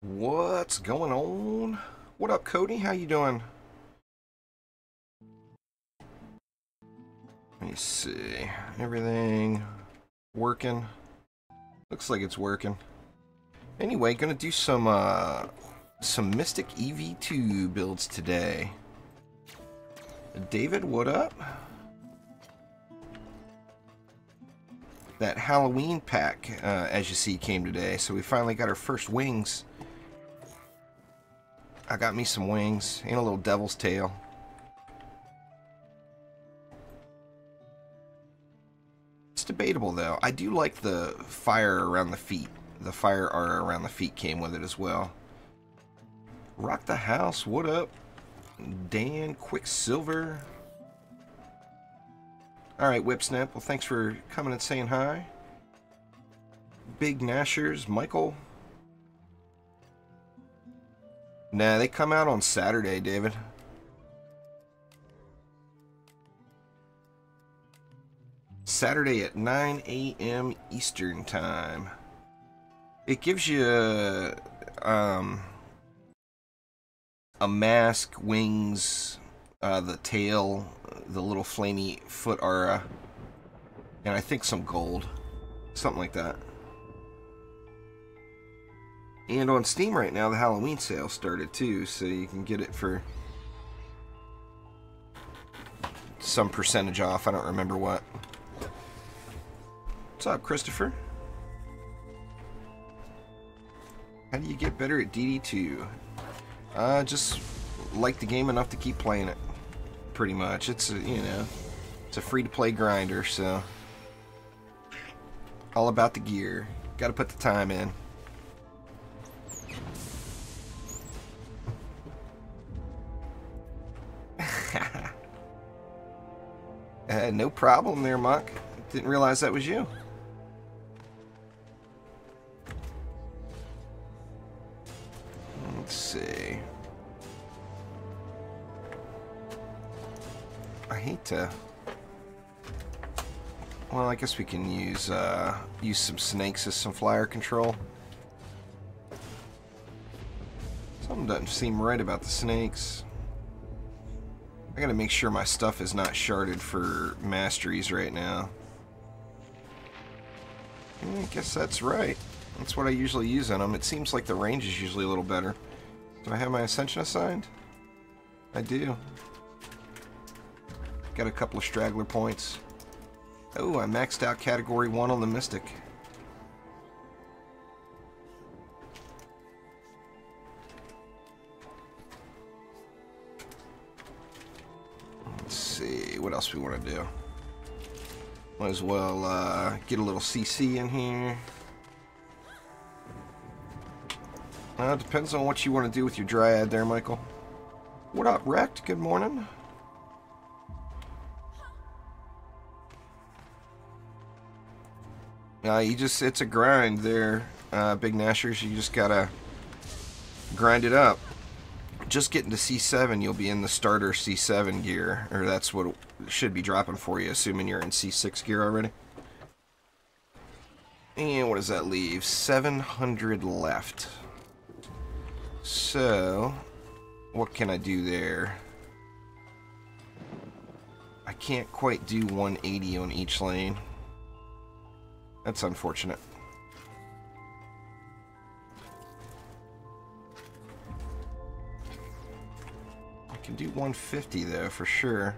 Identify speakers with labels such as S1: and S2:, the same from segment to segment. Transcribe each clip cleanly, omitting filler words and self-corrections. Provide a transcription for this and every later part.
S1: What's going on? What up, Cody? How you doing? Let me see. Everything working? Looks like it's working. Anyway, gonna do some Mystic EV2 builds today. David, what up? That Halloween pack, as you see, came today, so we finally got our first wings. I got me some wings and a little devil's tail. It's debatable, though. I do like the fire around the feet. The fire art around the feet came with it as well. Rock the house, what up? Dan, Quicksilver. Alright, Whipsnap, well, thanks for coming and saying hi. Big Nashers, Michael. Nah, they come out on Saturday, David. Saturday at 9 a.m. Eastern Time. It gives you a mask, wings, the tail, the little flamey foot aura, and I think some gold. Something like that. And on Steam right now, the Halloween sale started too, so you can get it for some percentage off. I don't remember what. What's up, Christopher? How do you get better at DD2? Just like the game enough to keep playing it. Pretty much. It's a, you know, it's a free-to-play grinder, so all about the gear. Got to put the time in. No problem there, Muck. Didn't realize that was you. Let's see. I hate to... Well, I guess we can use some snakes as some flyer control. Something doesn't seem right about the snakes. I gotta make sure my stuff is not sharded for masteries right now. I guess that's right. That's what I usually use on them. It seems like the range is usually a little better. Do I have my Ascension assigned? I do. Got a couple of straggler points. Oh, I maxed out Category 1 on the Mystic. Let's see, what else we want to do? Might as well get a little CC in here. Depends on what you want to do with your Dryad there, Michael. What up, Wrecked? Good morning. It's a grind there, Big Nashers. You just gotta grind it up. Just getting to C7, you'll be in the starter C7 gear, or that's what it should be dropping for you, assuming you're in C6 gear already. And what does that leave? 700 left. So, what can I do there? I can't quite do 180 on each lane. That's unfortunate. I can do 150 though, for sure.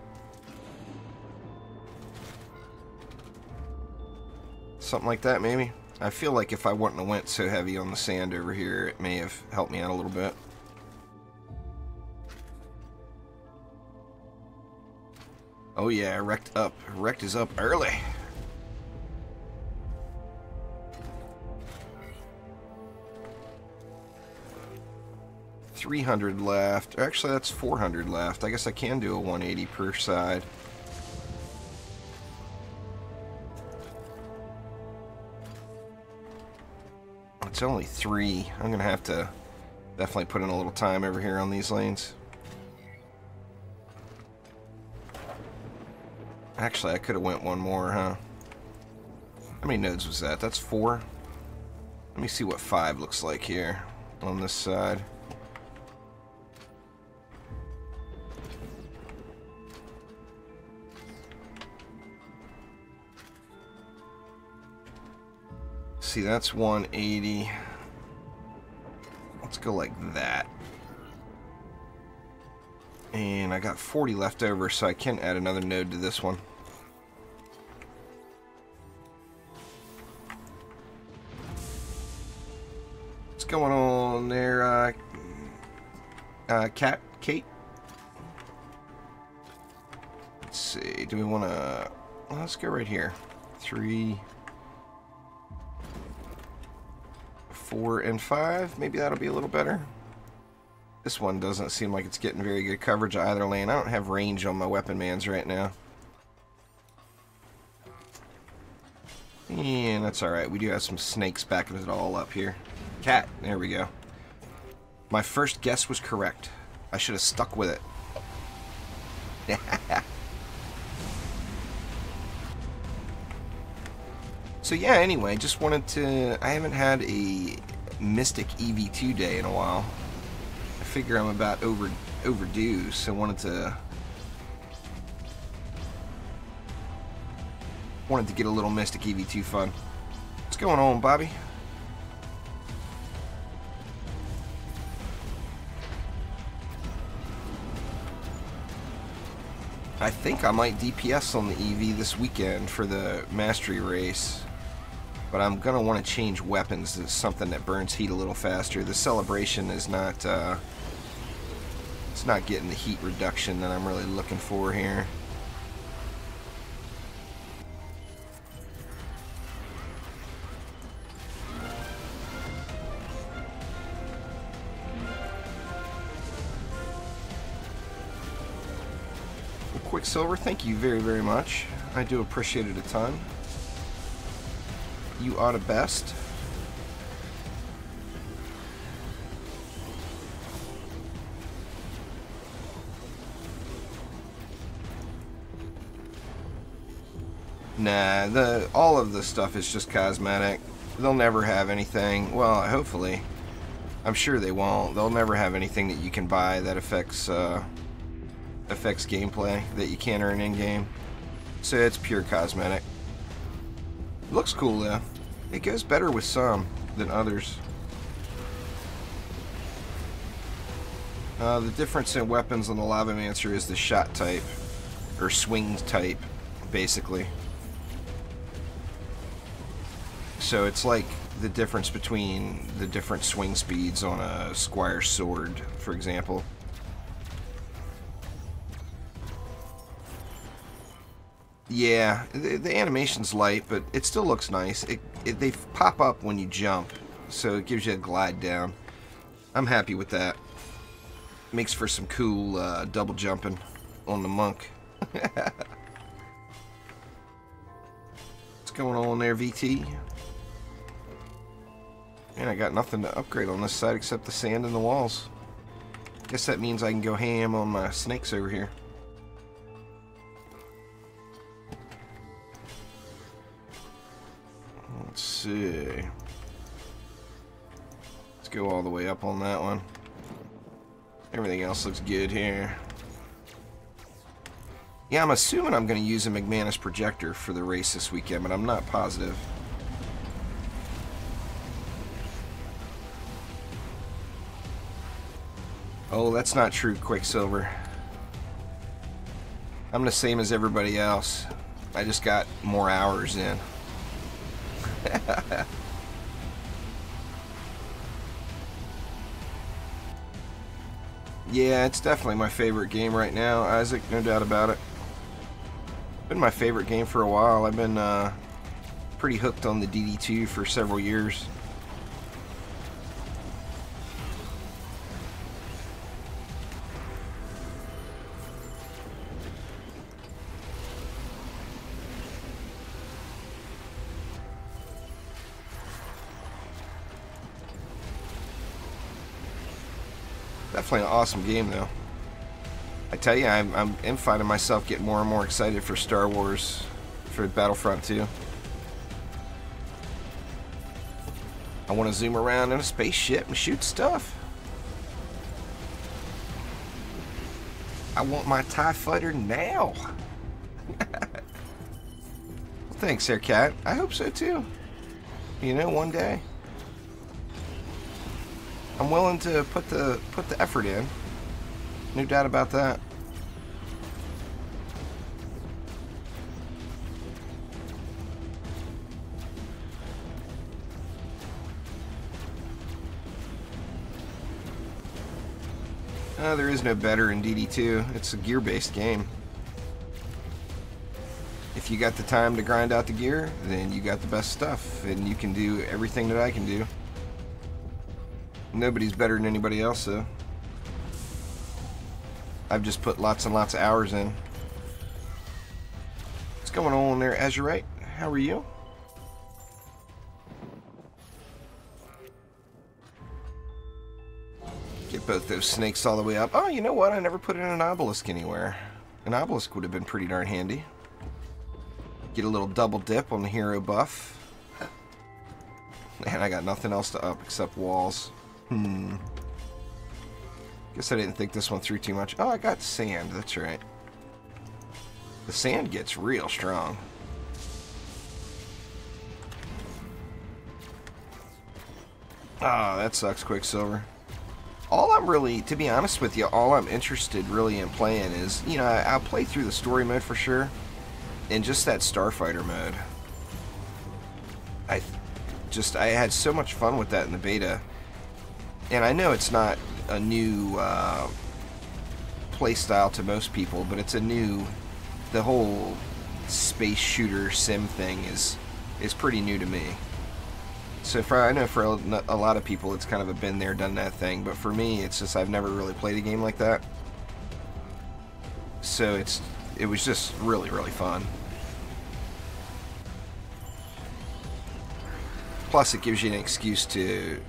S1: Something like that, maybe. I feel like if I wouldn't have went so heavy on the sand over here, it may have helped me out a little bit. Oh yeah, Wrecked up. Wrecked is up early. $300 left. Actually, that's 400 left. I guess I can do a 180 per side. It's only 3. I'm gonna have to definitely put in a little time over here on these lanes. Actually, I could have went one more, huh? How many nodes was that? That's 4. Let me see what 5 looks like here. on this side. See, that's 180. Let's go like that. And I got 40 left over, so I can add another node to this one. What's going on there, Kate? Let's see, do we want to... Well, let's go right here. 3, 4, and 5. Maybe that'll be a little better. This one doesn't seem like it's getting very good coverage of either lane. I don't have range on my weapon mans right now. And that's alright. We do have some snakes backing it all up here. Cat. There we go. My first guess was correct. I should have stuck with it. So yeah, anyway, just wanted to... I haven't had a Mystic EV2 day in a while. I figure I'm about overdue, so wanted to get a little Mystic EV2 fun. What's going on, Bobby? I think I might DPS on the EV this weekend for the mastery race. But I'm going to want to change weapons to something that burns heat a little faster. The celebration is not, it's not getting the heat reduction that I'm really looking for here. Well, Quicksilver, thank you very, very much. I do appreciate it a ton. You are the best. Nah, all of the stuff is just cosmetic. They'll never have anything. Well, hopefully. I'm sure they won't. They'll never have anything that you can buy that affects gameplay that you can't earn in game. So it's pure cosmetic. Looks cool though. It goes better with some than others. The difference in weapons on the Lavamancer is the shot type, or swing type, basically. So it's like the difference between the different swing speeds on a Squire's sword, for example. Yeah, the animation's light, but it still looks nice. They pop up when you jump, so it gives you a glide down. I'm happy with that. Makes for some cool double jumping on the monk. What's going on there, VT? Man, I got nothing to upgrade on this side except the sand and the walls. Guess that means I can go ham on my snakes over here. Let's see. Let's go all the way up on that one. Everything else looks good here. Yeah, I'm assuming I'm going to use a McManus projector for the race this weekend, but I'm not positive. Oh, that's not true, Quicksilver. I'm the same as everybody else. I just got more hours in. Yeah, it's definitely my favorite game right now, Isaac, no doubt about it. Been my favorite game for a while. I've been pretty hooked on the DD2 for several years. Definitely an awesome game, though. I tell you, I'm finding myself getting more and more excited for Star Wars, for Battlefront 2. I want to zoom around in a spaceship and shoot stuff. I want my TIE fighter now. Well, thanks, there, Cat. I hope so too. You know, one day. I'm willing to put the effort in. No doubt about that. There is no better in DD2. It's a gear-based game. If you got the time to grind out the gear, then you got the best stuff, and you can do everything that I can do. Nobody's better than anybody else, though. I've just put lots and lots of hours in. What's going on there, Azurite? How are you? Get both those snakes all the way up. Oh, you know what? I never put in an obelisk anywhere. An obelisk would have been pretty darn handy. Get a little double dip on the hero buff. Man, I got nothing else to up except walls. Guess I didn't think this one through too much. Oh, I got sand. That's right. The sand gets real strong. Ah, that sucks, Quicksilver. All I'm really, to be honest with you, all I'm interested really in playing is, you know, I'll play through the story mode for sure, and just that Starfighter mode. I had so much fun with that in the beta, and I know it's not a new play style to most people, but it's a new, the whole space shooter sim thing is pretty new to me. So I know for a lot of people it's kind of a been there, done that thing, but for me it's just I've never really played a game like that. So it was just really, really fun. Plus it gives you an excuse to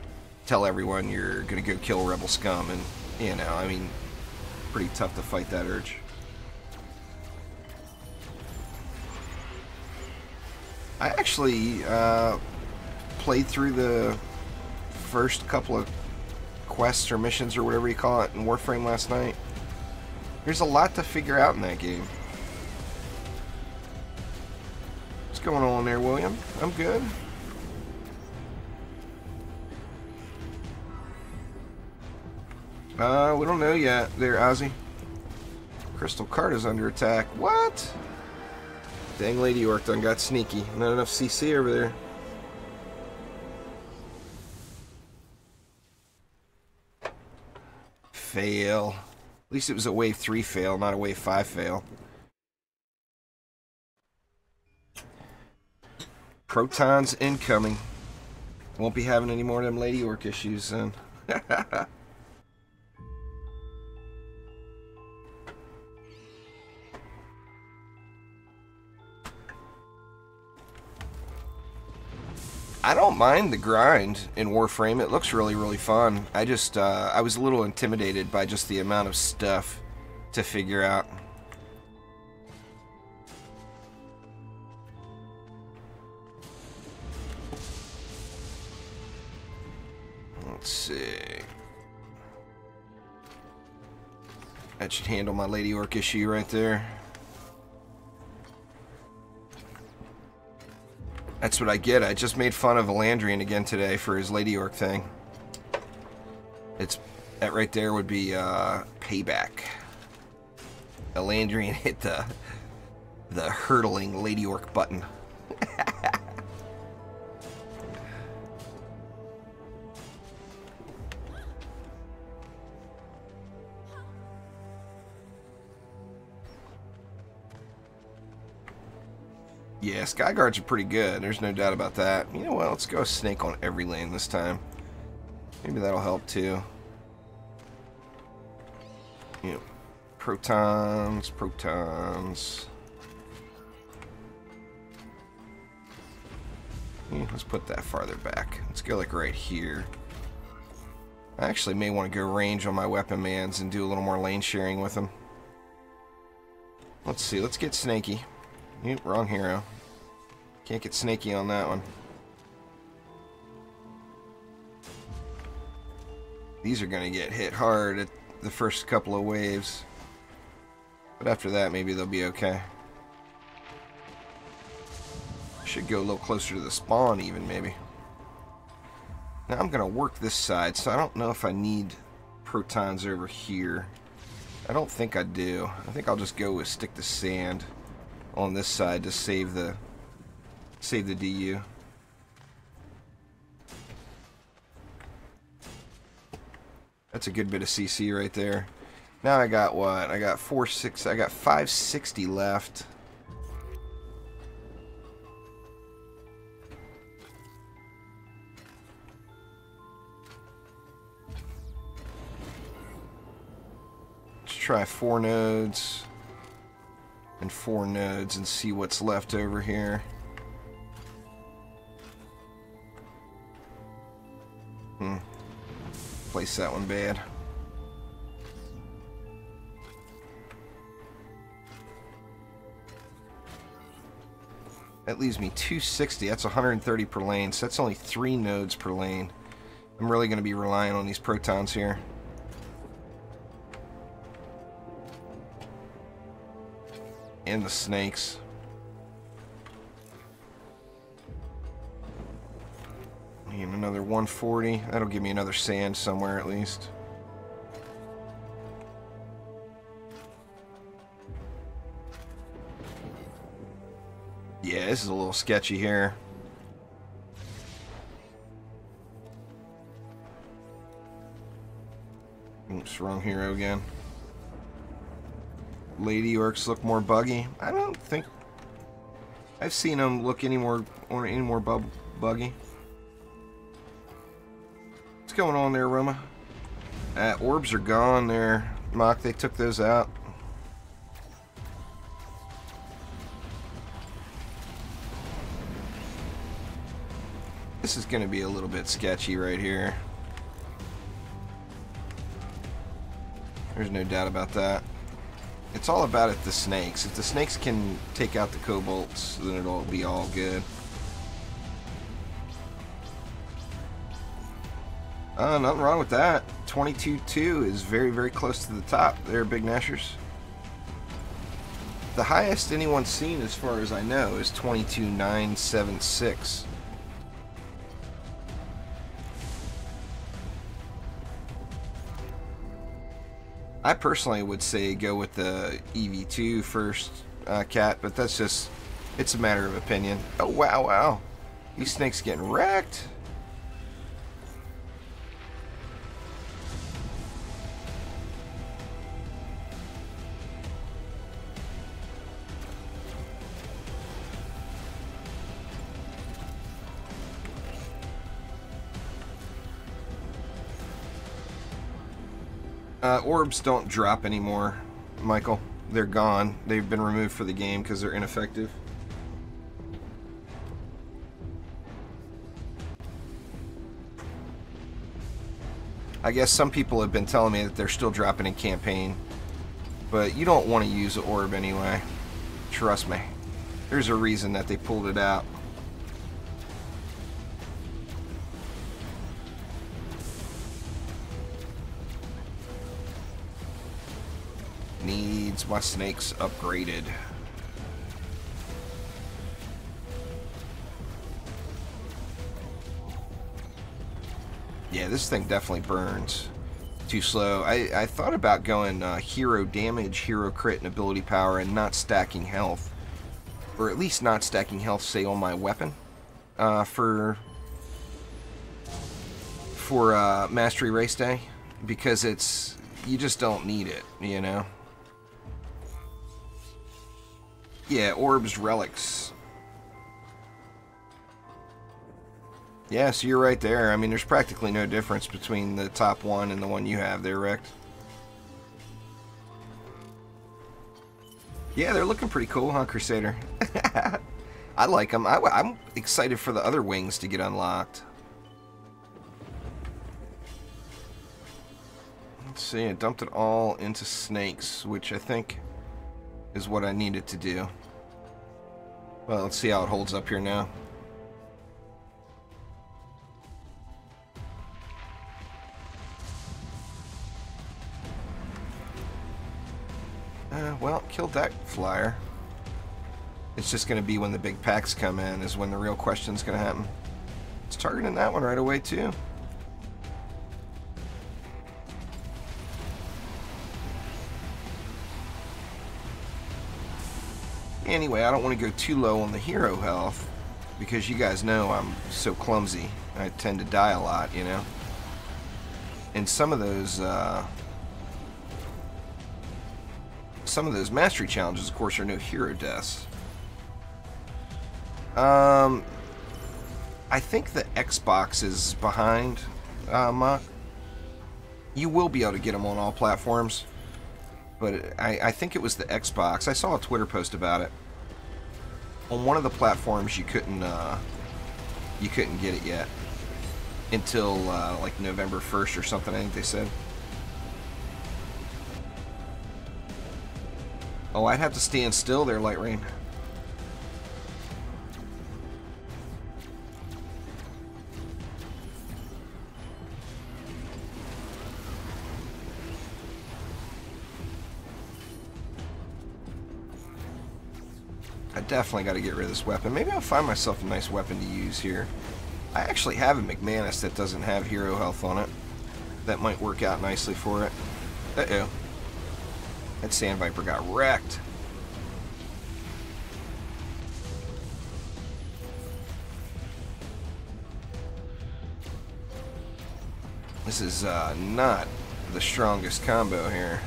S1: tell everyone you're gonna go kill rebel scum, and you know, I mean, pretty tough to fight that urge. I actually played through the first couple of quests or missions or whatever you call it in Warframe last night. There's a lot to figure out in that game. What's going on there, William? I'm good. We don't know yet there, Ozzy. Crystal Card is under attack. What? Dang, Lady Orc done got sneaky. Not enough CC over there. Fail. At least it was a wave 3 fail, not a wave 5 fail. Protons incoming. Won't be having any more of them Lady Orc issues then. I don't mind the grind in Warframe. It looks really, really fun. I just, I was a little intimidated by just the amount of stuff to figure out. Let's see. That should handle my Lady Orc issue right there. That's what I get. I just made fun of Elandrian again today for his Lady Orc thing. That right there would be payback. Elandrian hit the hurtling Lady Orc button. Yeah, Skyguards are pretty good. There's no doubt about that. You know what? Let's go snake on every lane this time. Maybe that'll help too. You know, protons. Yeah, let's put that farther back. Let's go like right here. I actually may want to go range on my weapon mans and do a little more lane sharing with them. Let's see. Let's get snaky. Yep, wrong hero. Can't get snaky on that one. These are going to get hit hard at the first couple of waves. But after that, maybe they'll be okay. Should go a little closer to the spawn even, maybe. Now I'm going to work this side, so I don't know if I need protons over here. I don't think I do. I think I'll just go with stick to sand on this side to save the DU. That's a good bit of CC right there. Now I got what? I got 560 left. Let's try 4 nodes and 4 nodes and see what's left over here. Place that one bad. That leaves me 260. That's 130 per lane, so that's only 3 nodes per lane. I'm really going to be relying on these protons here. And the snakes. And another 140. That'll give me another sand somewhere at least. Yeah, this is a little sketchy here. Oops, wrong hero again. Lady orcs look more buggy. I don't think I've seen them look any more buggy. What's going on there, Roma? Orbs are gone there. Mock, they took those out. This is going to be a little bit sketchy right here. There's no doubt about that. It's all about the snakes. If the snakes can take out the kobolds, then it'll be all good. Nothing wrong with that. 22.2 is very, very close to the top there, Big Nashers. The highest anyone's seen, as far as I know, is 22.976. I personally would say go with the EV2 first, Cat, but that's just, it's a matter of opinion. Oh, wow, wow. These snakes getting wrecked. Orbs don't drop anymore, Michael. They're gone. They've been removed for the game because they're ineffective. I guess some people have been telling me that they're still dropping in campaign, but you don't want to use an orb anyway. Trust me. There's a reason that they pulled it out. Needs my snakes upgraded. Yeah, this thing definitely burns. Too slow. I thought about going hero damage, hero crit, and ability power, and not stacking health. Or at least not stacking health, say, on my weapon. For Mastery Race Day. Because it's... you just don't need it, you know? Yeah, orbs, relics. Yeah, so you're right there. I mean, there's practically no difference between the top one and the one you have there, Rect. Yeah, they're looking pretty cool, huh, Crusader? I like them. I'm excited for the other wings to get unlocked. Let's see, I dumped it all into snakes, which I think is what I needed to do. Well, let's see how it holds up here now. Well, killed that flyer. It's just going to be when the big packs come in is when the real question's going to happen. It's targeting that one right away, too. Anyway, I don't want to go too low on the hero health because you guys know I'm so clumsy. I tend to die a lot, you know. And some of those mastery challenges, of course, are no hero deaths. I think the Xbox is behind Mach. You will be able to get them on all platforms, but I think it was the Xbox. I saw a Twitter post about it. On one of the platforms, you couldn't get it yet until like November 1st or something, I think they said. Oh, I'd have to stand still there, Light Rain. I definitely got to get rid of this weapon. Maybe I'll find myself a nice weapon to use here. I actually have a McManus that doesn't have hero health on it. That might work out nicely for it. Uh-oh. That Sand Viper got wrecked. This is not the strongest combo here.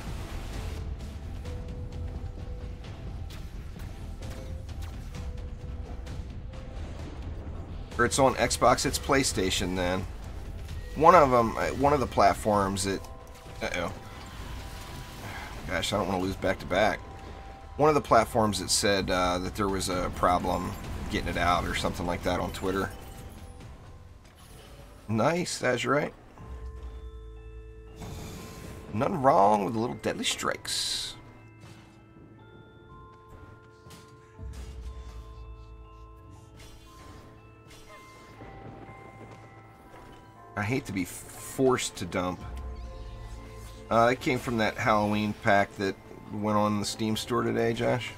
S1: Or it's on Xbox, it's PlayStation then. One of them, one of the platforms that... Uh-oh. Gosh, I don't want to lose back-to-back. One of the platforms that said that there was a problem getting it out or something like that on Twitter. Nice, that's right. Nothing wrong with the little deadly strikes. I hate to be forced to dump. It came from that Halloween pack that went on the Steam store today, Josh.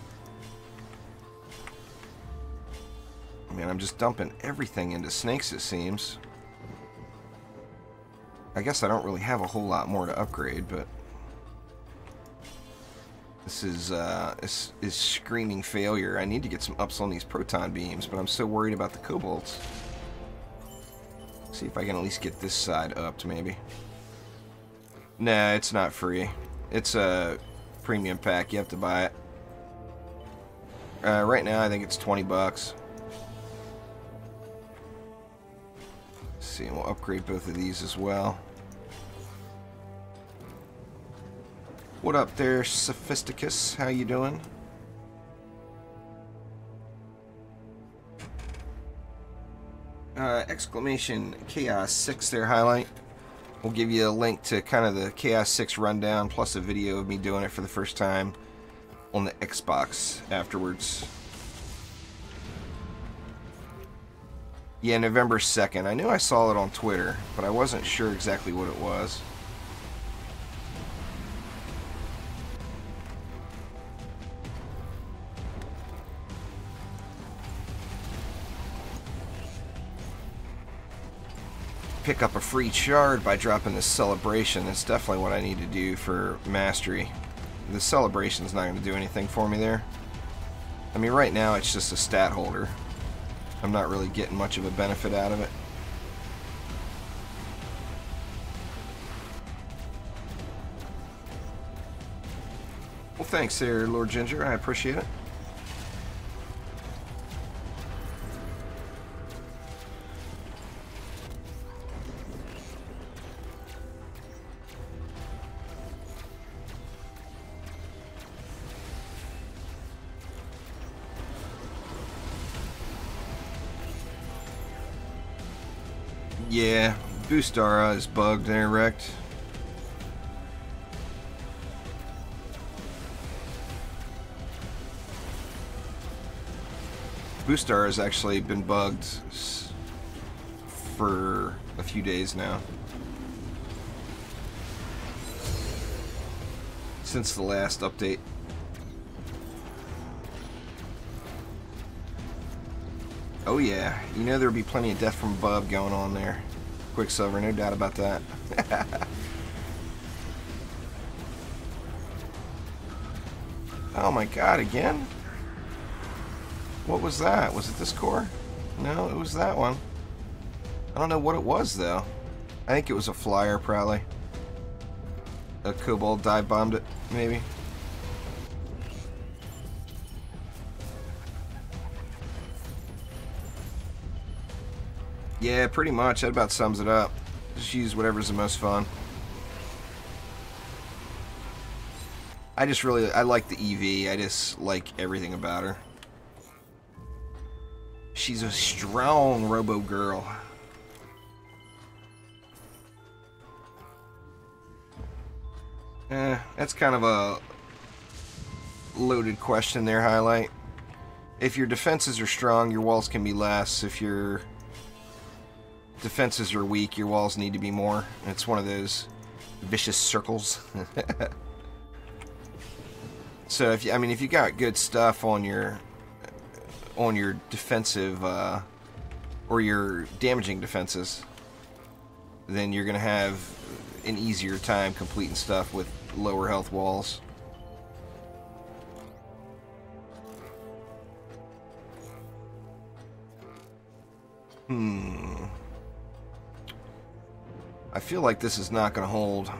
S1: Man, I'm just dumping everything into snakes, it seems. I guess I don't really have a whole lot more to upgrade, but this is screaming failure. I need to get some ups on these proton beams, but I'm so worried about the kobolds. See if I can at least get this side upped, maybe. Nah, it's not free. It's a premium pack. You have to buy it. Right now, I think it's 20 bucks. Let's see, and we'll upgrade both of these as well. What up there, Sophisticus? How you doing? Exclamation Chaos 6 there, highlight. We'll give you a link to kind of the Chaos 6 rundown, plus a video of me doing it for the first time on the Xbox afterwards. Yeah, November 2nd. I knew I saw it on Twitter, but I wasn't sure exactly what it was. Pick up a free shard by dropping this celebration. That's definitely what I need to do for mastery. The celebration's not going to do anything for me there. I mean, right now it's just a stat holder. I'm not really getting much of a benefit out of it. Well, thanks there, Lord Ginger. I appreciate it. Yeah, Boostara is bugged and wrecked. Boostara has actually been bugged for a few days now. Since the last update. Oh yeah, you know there'll be plenty of death from above going on there. Quicksilver, no doubt about that. Oh my god, again? What was that? Was it this core? No, it was that one. I don't know what it was though. I think it was a flyer probably. A kobold dive bombed it, maybe. Yeah, pretty much. That about sums it up. Just use whatever's the most fun. I like the EV. I just like everything about her. She's a strong Robo girl. That's kind of a loaded question there, Highlight. If your defenses are strong, your walls can be less. If your defenses are weak, your walls need to be more. It's one of those vicious circles. So if you got good stuff on your defensive or your damaging defenses, then you're gonna have an easier time completing stuff with lower health walls. I feel like this is not gonna hold,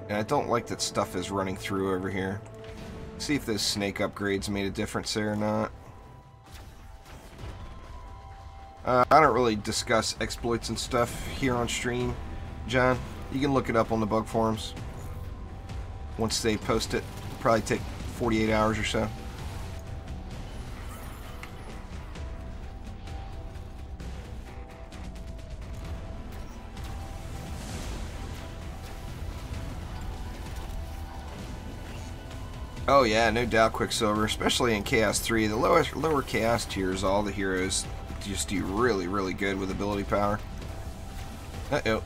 S1: and I don't like that stuff is running through over here. See if those snake upgrades made a difference there or not. I don't really discuss exploits and stuff here on stream, John. You can look it up on the bug forums. Once they post it, it'll probably take 48 hours or so. Oh yeah, no doubt, Quicksilver, especially in Chaos 3. The lower Chaos tiers, all the heroes just do really, really good with ability power. Uh-oh.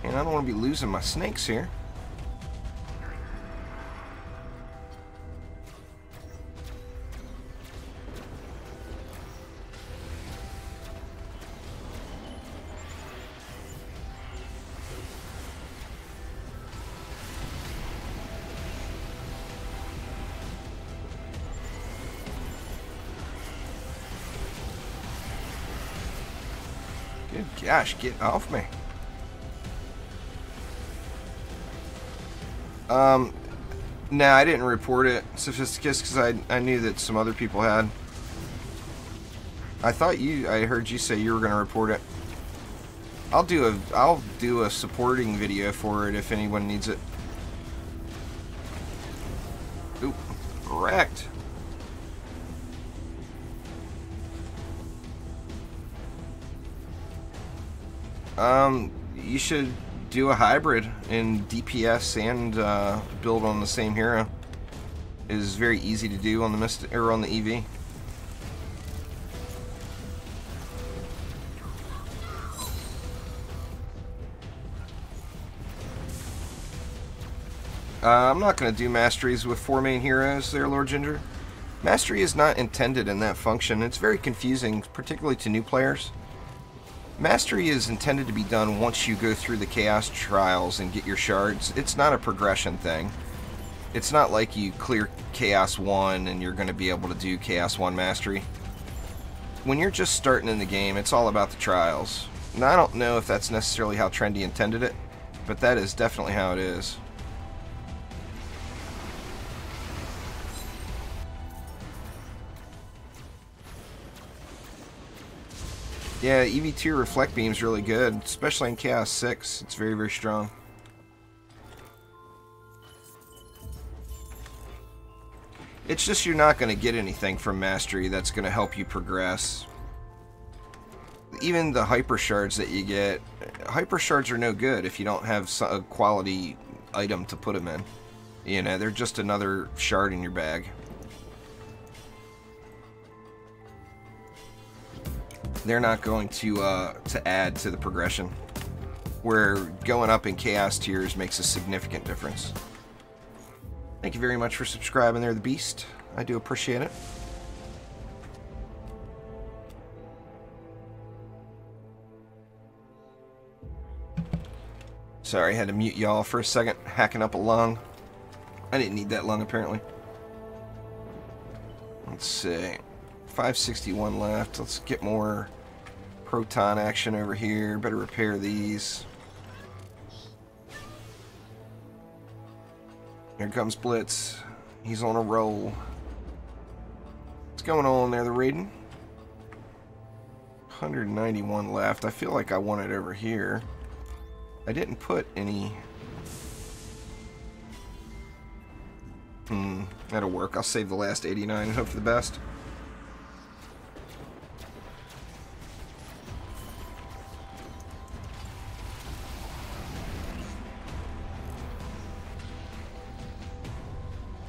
S1: And I don't want to be losing my snakes here. Good gosh, get off me. Nah, I didn't report it, Sophisticus, because I knew that some other people had. I heard you say you were going to report it. I'll do a supporting video for it if anyone needs it. Oop, wrecked. You should do a hybrid in DPS and build on the same hero. It is very easy to do on the Mystic or on the EV. I'm not going to do masteries with 4 main heroes there, Lord Ginger. Mastery is not intended in that function. It's very confusing, particularly to new players. Mastery is intended to be done once you go through the Chaos Trials and get your shards. It's not a progression thing. It's not like you clear Chaos 1 and you're going to be able to do Chaos 1 Mastery. When you're just starting in the game, it's all about the trials. And I don't know if that's necessarily how Trendy intended it, but that is definitely how it is. Yeah, EV2 Reflect Beam is really good, especially in Chaos 6. It's very, very strong. It's just you're not going to get anything from Mastery that's going to help you progress. Even the Hyper Shards that you get, Hyper Shards are no good if you don't have a quality item to put them in. You know, they're just another shard in your bag. They're not going to add to the progression, where going up in Chaos tiers makes a significant difference. Thank you very much for subscribing there, the Beast. I do appreciate it. Sorry, I had to mute y'all for a second, hacking up a lung. I didn't need that lung, apparently. Let's see. 561 left. Let's get more proton action over here. Better repair these. Here comes Blitz. He's on a roll. What's going on there, the Raiden? 191 left. I feel like I want it over here. I didn't put any... That'll work. I'll save the last 89 and hope for the best.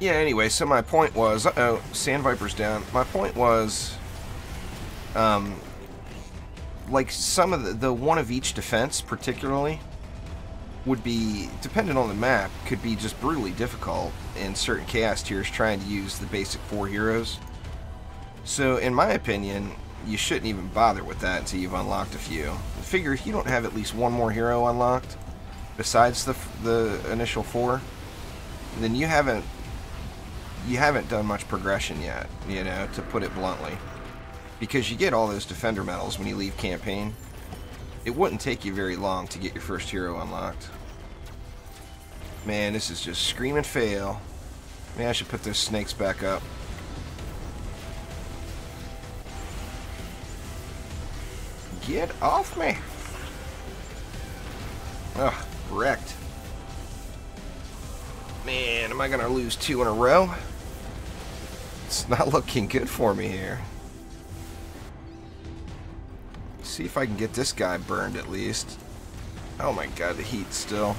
S1: Yeah, anyway, so my point was... Uh-oh, Sand Viper's down. My point was... like, some of the one of each defense, particularly, would be, depending on the map, could be just brutally difficult in certain chaos tiers trying to use the basic 4 heroes. So, in my opinion, you shouldn't even bother with that until you've unlocked a few. Figure if you don't have at least one more hero unlocked, besides the initial 4, then you haven't done much progression yet, you know, to put it bluntly. Because you get all those defender medals when you leave campaign. It wouldn't take you very long to get your first hero unlocked. Man, this is just screaming fail. Maybe I should put those snakes back up. Get off me! Ugh, wrecked. Man, am I gonna lose 2 in a row? It's not looking good for me here. See if I can get this guy burned at least. Oh my god, the heat still.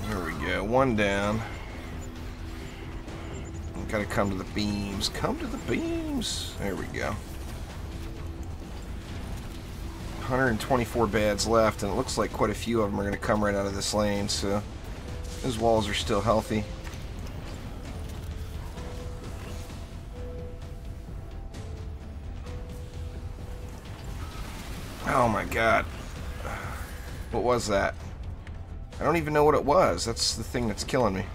S1: There we go, 1 down. Gotta come to the beams. Come to the beams. There we go. 124 bads left, and it looks like quite a few of them are going to come right out of this lane, so those walls are still healthy. Oh my god. What was that? I don't even know what it was. That's the thing that's killing me.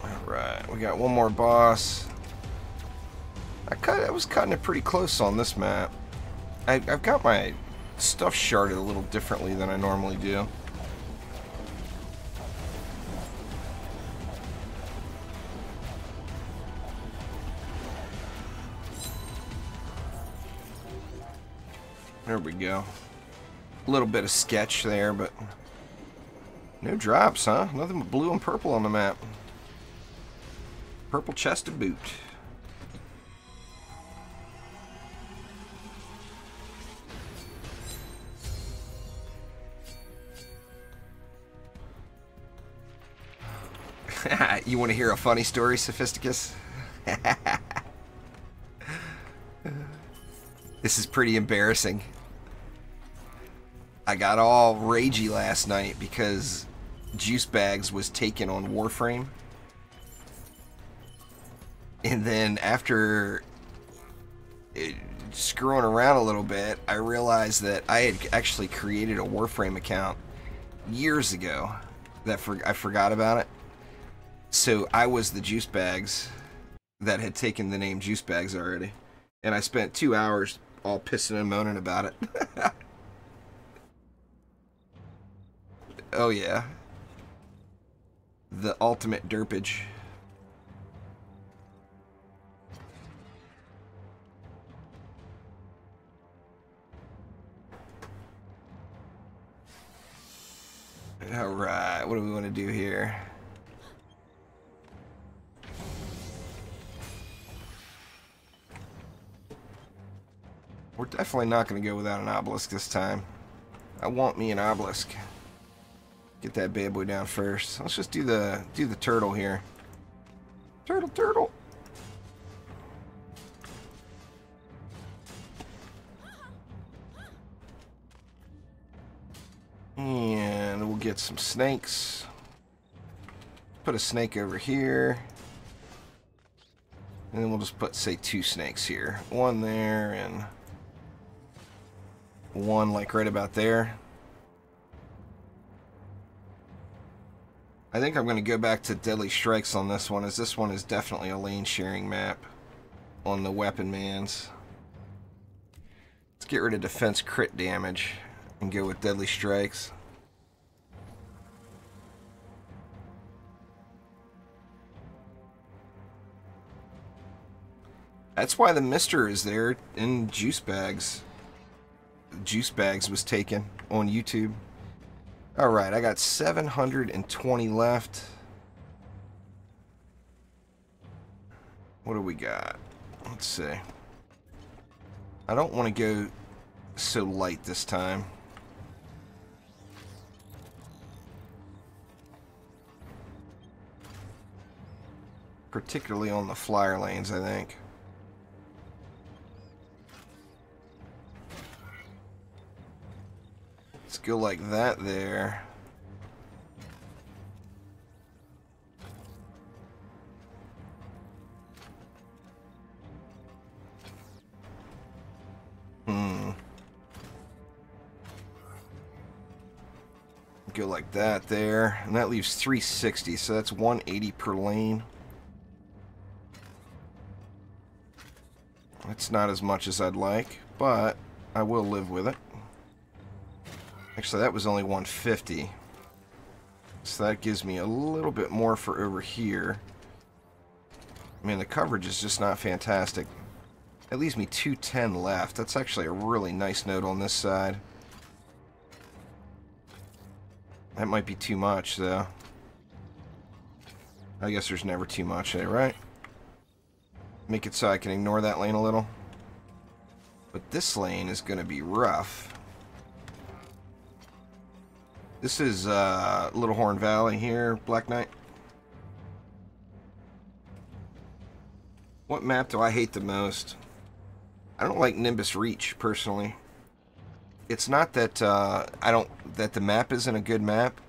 S1: Alright, we got one more boss. I was cutting it pretty close on this map. I've got my stuff sharded a little differently than I normally do. There we go. A little bit of sketch there, but no drops, huh? Nothing but blue and purple on the map. Purple chested boot. You want to hear a funny story, Sophisticus? This is pretty embarrassing. I got all ragey last night because Juice Bags was taken on Warframe. And then after screwing around a little bit, I realized that I had actually created a Warframe account years ago that I forgot about it. So I was the Juice Bags that had taken the name Juice Bags already. And I spent 2 hours all pissing and moaning about it. Oh yeah. The ultimate derpage. Alright, what do we want to do here? We're definitely not going to go without an obelisk this time. I want me an obelisk. Get that bad boy down first. Let's just do the turtle here. Turtle, turtle. And we'll get some snakes. Put a snake over here. And then we'll just put, say, 2 snakes here. One there and one like right about there. I think I'm going to go back to Deadly Strikes on this one, as this one is definitely a lane sharing map on the weapon mans. Let's get rid of defense crit damage and go with Deadly Strikes. That's why the Mister is there in Juice Bags. Juice Bags was taken on YouTube. Alright, I got 720 left. What do we got? Let's see. I don't want to go so light this time. Particularly on the flyer lanes, I think. Let's go like that there. Go like that there. And that leaves 360, so that's 180 per lane. That's not as much as I'd like, but I will live with it. Actually, that was only 150. So that gives me a little bit more for over here. I mean, the coverage is just not fantastic. That leaves me 210 left. That's actually a really nice note on this side. That might be too much, though. I guess there's never too much, right? Make it so I can ignore that lane a little. But this lane is going to be rough. This is Little Horn Valley here, Black Knight. What map do I hate the most? I don't like Nimbus Reach, personally. It's not that that the map isn't a good map.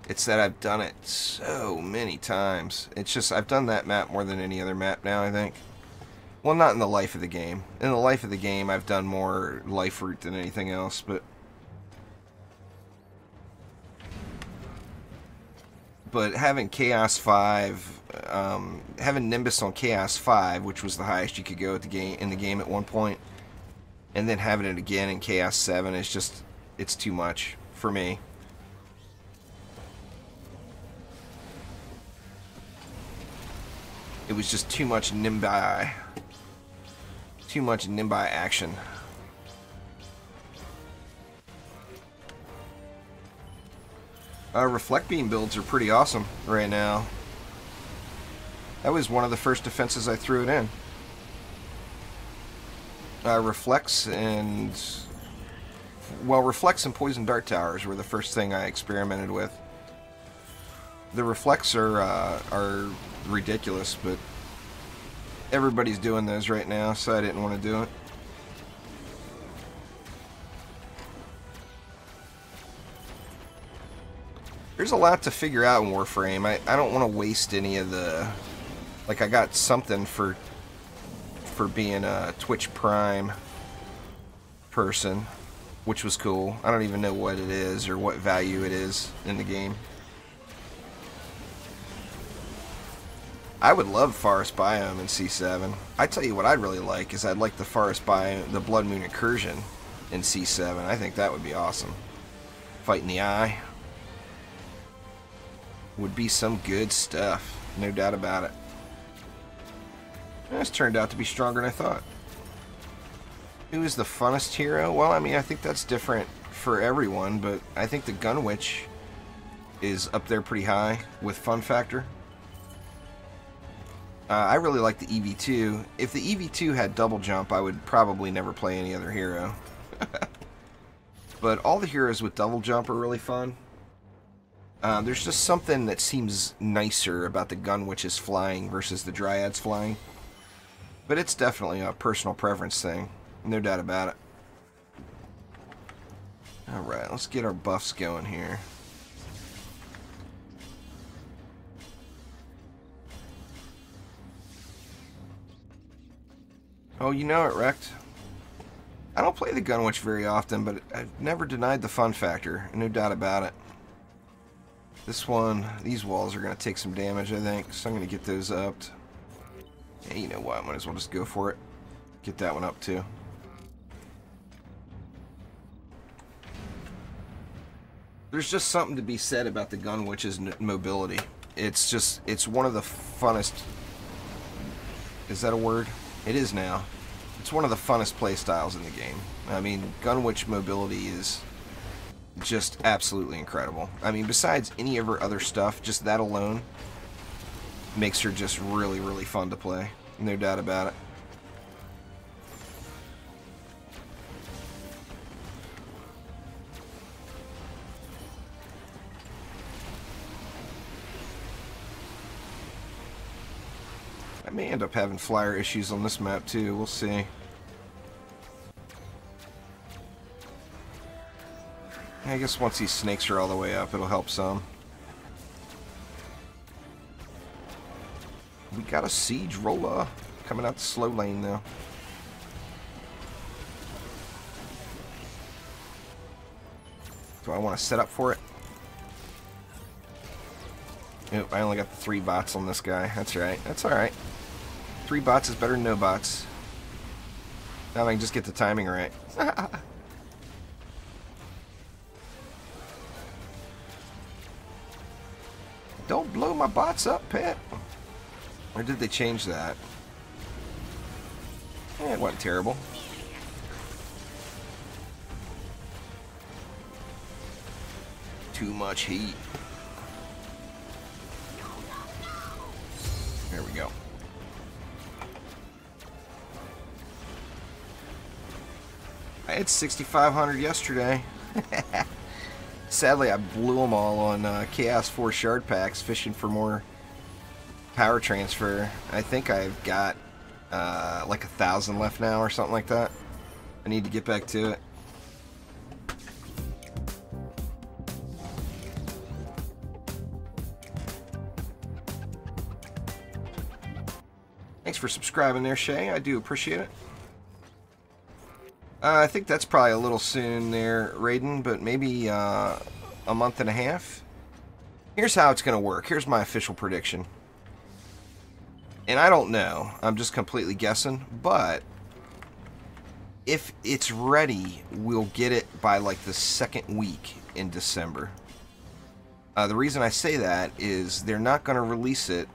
S1: It's that I've done it so many times. It's just I've done that map more than any other map now, I think. Well, not in the life of the game. In the life of the game, I've done more Life Route than anything else, but having Chaos 5, having Nimbus on Chaos 5, which was the highest you could go at the game in the game at one point, and then having it again in Chaos 7 is just, it's too much for me. It was just too much Nimbi. Too much Nimbi action. Reflect beam builds are pretty awesome right now. That was one of the first defenses I threw it in. Reflects and... well, Reflects and Poison Dart Towers were the first thing I experimented with. The Reflects are ridiculous, but everybody's doing those right now, so I didn't want to do it. There's a lot to figure out in Warframe. I don't want to waste any of the... like, I got something for being a Twitch Prime person, which was cool. I don't even know what it is or what value it is in the game. I would love Forest Biome in C7. I tell you what I'd really like is I'd like the Forest Biome, the Blood Moon Incursion in C7. I think that would be awesome. Fighting the Eye would be some good stuff, no doubt about it. This turned out to be stronger than I thought. Who is the funnest hero? Well, I mean, I think that's different for everyone, but I think the Gun Witch is up there pretty high with fun factor. I really like the EV2. If the EV2 had double jump, I would probably never play any other hero. But all the heroes with double jump are really fun. There's just something that seems nicer about the Gun Witch's flying versus the Dryad's flying. But it's definitely a personal preference thing. No doubt about it. Alright, let's get our buffs going here. Oh, you know it, wrecked. I don't play the Gunwitch very often, but I've never denied the fun factor. No doubt about it. This one, these walls are going to take some damage, I think, so I'm going to get those upped. Yeah, you know what, I might as well just go for it. Get that one up, too. There's just something to be said about the Gunwitch's mobility. It's just, it's one of the funnest... Is that a word? It is now. It's one of the funnest playstyles in the game. I mean, Gunwitch mobility is just absolutely incredible. I mean, besides any of her other stuff, just that alone makes her just really, really fun to play. No doubt about it. I may end up having flyer issues on this map too, we'll see. I guess once these snakes are all the way up, it'll help some. We got a siege roller coming out the slow lane though. Do I want to set up for it? Nope, I only got the 3 bots on this guy. That's right. That's alright. 3 bots is better than no bots. Now I can just get the timing right. Don't blow my bots up, pet. Or did they change that? Eh, it wasn't terrible. Too much heat. There we go. I had 6,500 yesterday. Sadly, I blew them all on Chaos 4 shard packs, fishing for more power transfer. I think I've got like 1,000 left now or something like that. I need to get back to it. Thanks for subscribing there, Shay. I do appreciate it. I think that's probably a little soon there, Raiden, but maybe a month and a half. Here's how it's going to work. Here's my official prediction. And I don't know. I'm just completely guessing. But if it's ready, we'll get it by like the 2nd week in December. The reason I say that is they're not going to release it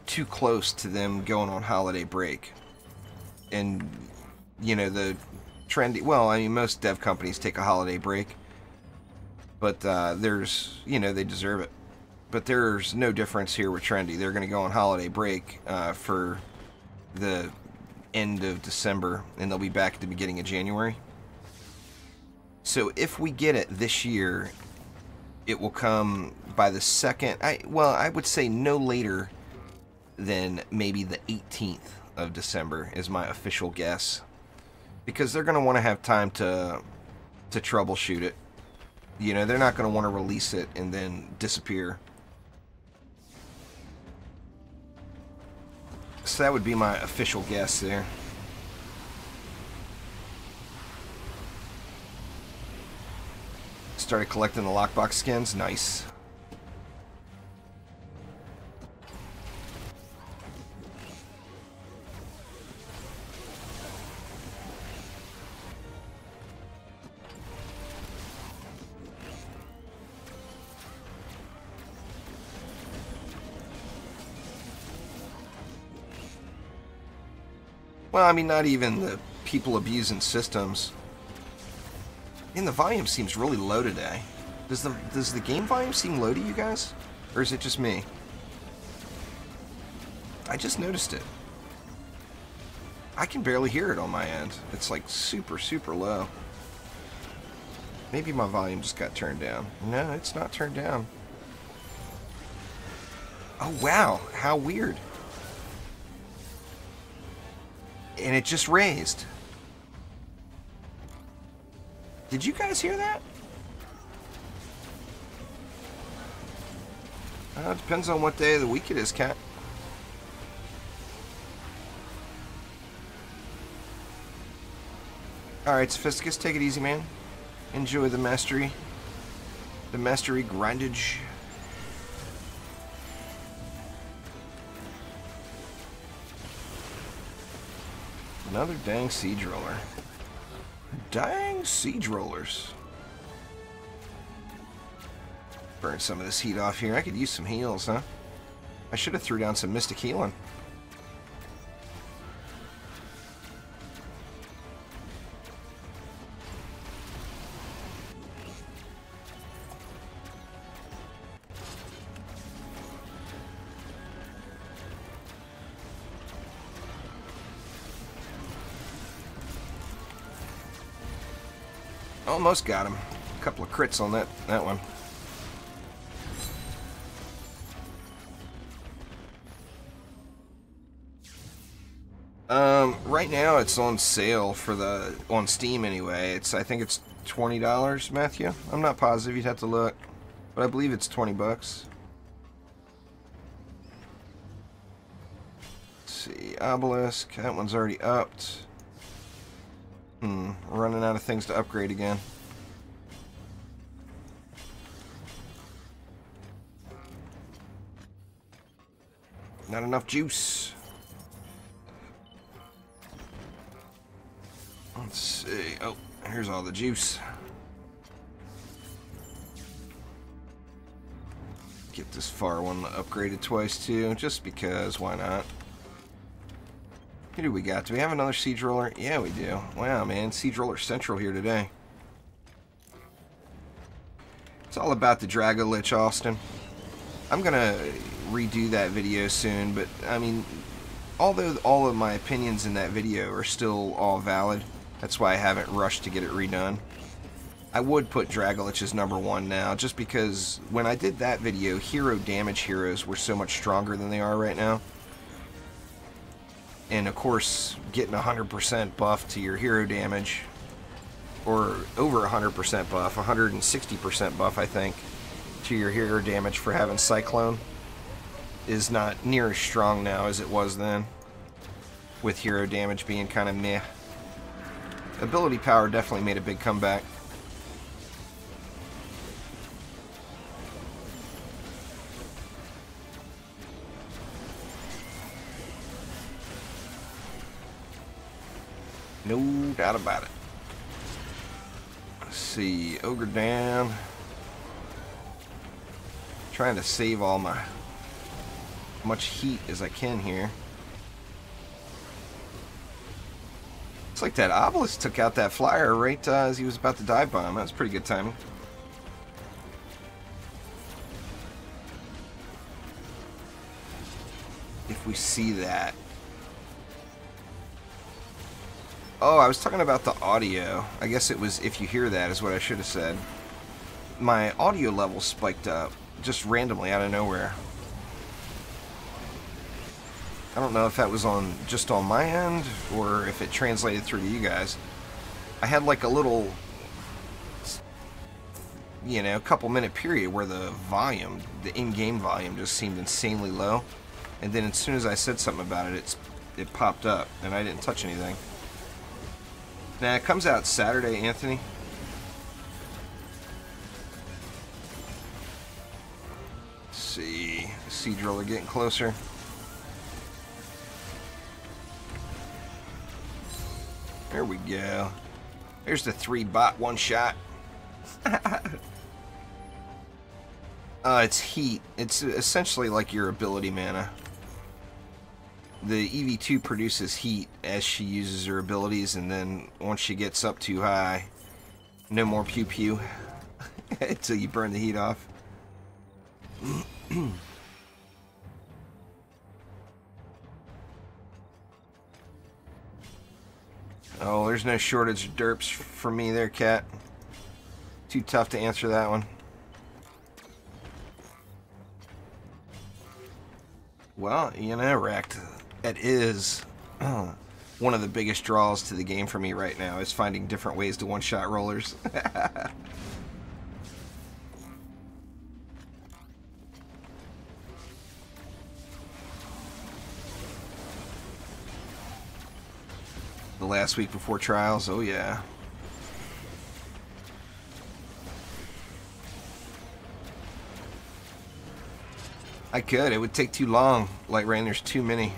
S1: too close to them going on holiday break. And, you know, the trendy... Well, I mean, most dev companies take a holiday break. But there's... You know, they deserve it. But there's no difference here with Trendy. They're going to go on holiday break for the end of December. And they'll be back at the beginning of January. So if we get it this year, it will come by the 2nd... Well, I would say no later than maybe the 18th of December is my official guess. Because they're going to want to have time to troubleshoot it. You know, they're not going to want to release it and then disappear. So that would be my official guess there. Started collecting the lockbox skins. Nice. Well, I mean, not even the people abusing systems. And the volume seems really low today. Does the game volume seem low to you guys? Or is it just me? I just noticed it. I can barely hear it on my end. It's like super, super low. Maybe my volume just got turned down. No, it's not turned down. Oh, wow. How weird. And it just raised. Did you guys hear that? It depends on what day of the week it is, Cat. Alright, Sophisticus, take it easy, man. Enjoy the mastery. The mastery grindage. Another dang siege roller. Dang siege rollers. Burn some of this heat off here. I could use some heals, huh? I should have threw down some Mystic healing. Almost got him. A couple of crits on that one. Right now it's on sale for on Steam anyway. I think it's $20, Matthew. I'm not positive. You'd have to look, but I believe it's 20 bucks. Let's see, Obelisk. That one's already upped. Running out of things to upgrade again. Not enough juice. Let's see. Oh, here's all the juice. Get this far one upgraded twice too, just because, why not? Who do we got? Do we have another siege roller? Yeah, we do. Wow, man. Siege roller central here today. It's all about the Drago Lich, Austin. I'm going to redo that video soon, but, I mean, although all of my opinions in that video are still all valid, that's why I haven't rushed to get it redone. I would put Drago Lich as #1 now, just because when I did that video, hero damage heroes were so much stronger than they are right now. And of course, getting 100% buff to your hero damage, or over 100% buff, 160% buff, I think, to your hero damage for having Cyclone, is not near as strong now as it was then, with hero damage being kind of meh. Ability power definitely made a big comeback. No doubt about it. Let's see, Ogre down. Trying to save all my much heat as I can here. Looks like that Obelisk took out that flyer right as he was about to dive bomb. That was pretty good timing. If we see that. Oh, I was talking about the audio. I guess it was if you hear that is what I should have said. My audio level spiked up just randomly out of nowhere. I don't know if that was just on my end or if it translated through to you guys. I had like a little, you know, couple minute period where the volume, the in-game volume, just seemed insanely low, and then as soon as I said something about it, it popped up, and I didn't touch anything. Now, it comes out Saturday, Anthony. Let's see. The siege roller getting closer. There we go. There's the 3-bot one-shot. It's heat. It's essentially like your ability mana. The EV2 produces heat as she uses her abilities, and then once she gets up too high, no more pew-pew until you burn the heat off. Oh, there's no shortage of derps for me there, Cat. Too tough to answer that one. Well, you know, Rect, it is one of the biggest draws to the game for me right now is finding different ways to one-shot rollers. The last week before trials, oh yeah. I could, it would take too long. Like, Rain, there's too many.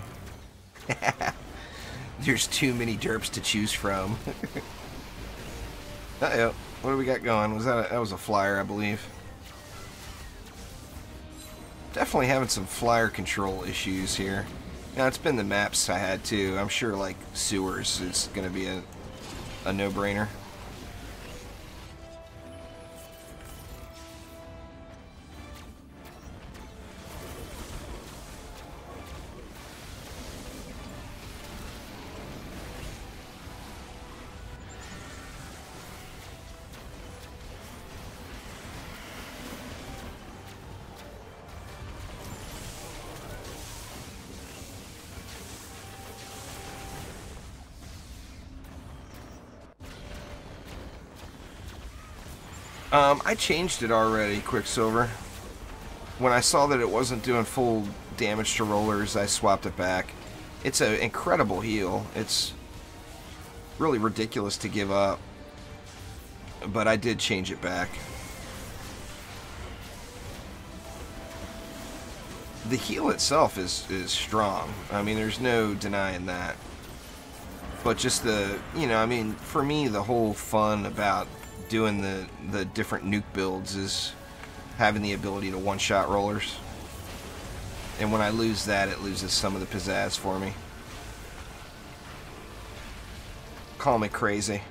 S1: There's too many derps to choose from. Uh-oh, what do we got going? Was that that was a flyer, I believe. Definitely having some flyer control issues here. Now, it's been the maps I had too. I'm sure, like, sewers is going to be a no-brainer. I changed it already, Quicksilver. When I saw that it wasn't doing full damage to rollers, I swapped it back. It's an incredible heal. It's really ridiculous to give up, but I did change it back. The heal itself is strong. I mean, there's no denying that. But just the, you know, I mean, for me, the whole fun about doing the different nuke builds is having the ability to one-shot rollers. And when I lose that, it loses some of the pizzazz for me. Call me crazy.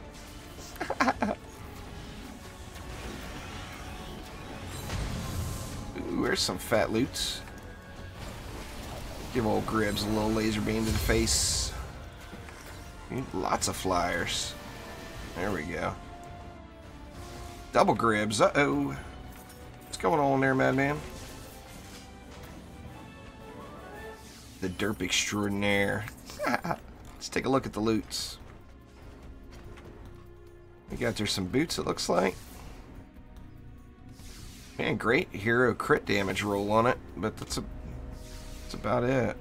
S1: Ooh, there's some fat loots. Give old Gribbs a little laser beam to the face. Lots of flyers. There we go. Double Gribbs. Uh-oh. What's going on there, madman? The derp extraordinaire. Let's take a look at the loots. We got there some boots, it looks like. Man, great hero crit damage roll on it, but that's about it.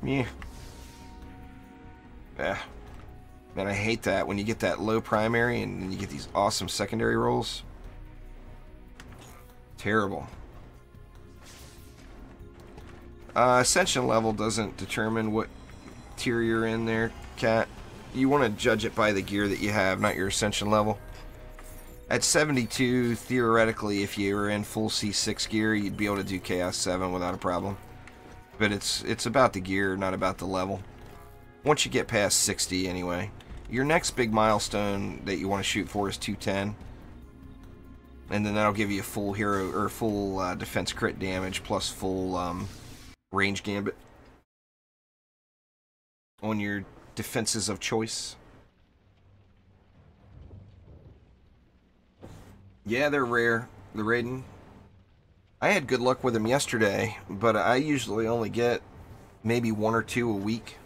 S1: Yeah. Yeah. Man, I hate that when you get that low primary and you get these awesome secondary rolls. Terrible. Ascension level doesn't determine what tier you're in there, Cat. You want to judge it by the gear that you have, not your ascension level. At 72, theoretically, if you were in full C6 gear, you'd be able to do Chaos 7 without a problem. But it's about the gear, not about the level. Once you get past 60, anyway. Your next big milestone that you want to shoot for is 210. And then that'll give you a full hero, or full defense crit damage, plus full range gambit on your defenses of choice. Yeah, they're rare, the Raiden. I had good luck with them yesterday, but I usually only get maybe 1 or 2 a week.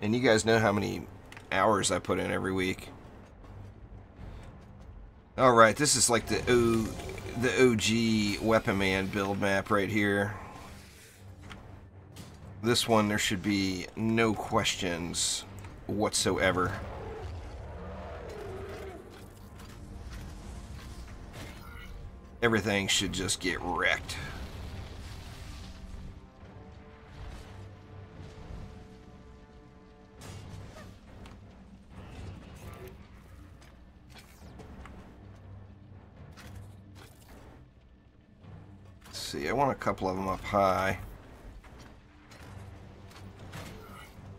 S1: And you guys know how many hours I put in every week. Alright, this is like the OG Weapon Man build map right here. This one, there should be no questions whatsoever. Everything should just get wrecked. Let's see, I want a couple of them up high.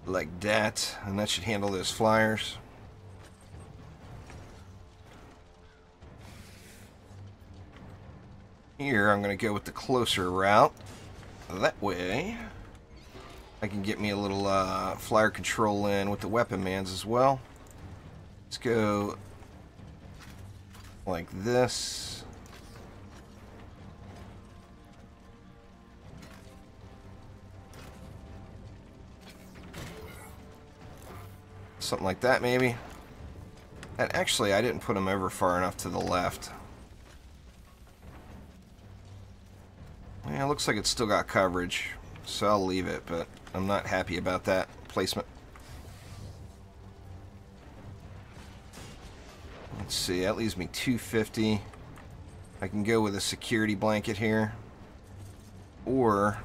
S1: Like that, and that should handle those flyers. Here, I'm going to go with the closer route. That way, I can get me a little flyer control in with the weapon mans as well. Let's go like this. Something like that, maybe. And actually, I didn't put them over far enough to the left. Yeah, it looks like it's still got coverage, so I'll leave it, but I'm not happy about that placement. Let's see, that leaves me 250. I can go with a security blanket here. Or...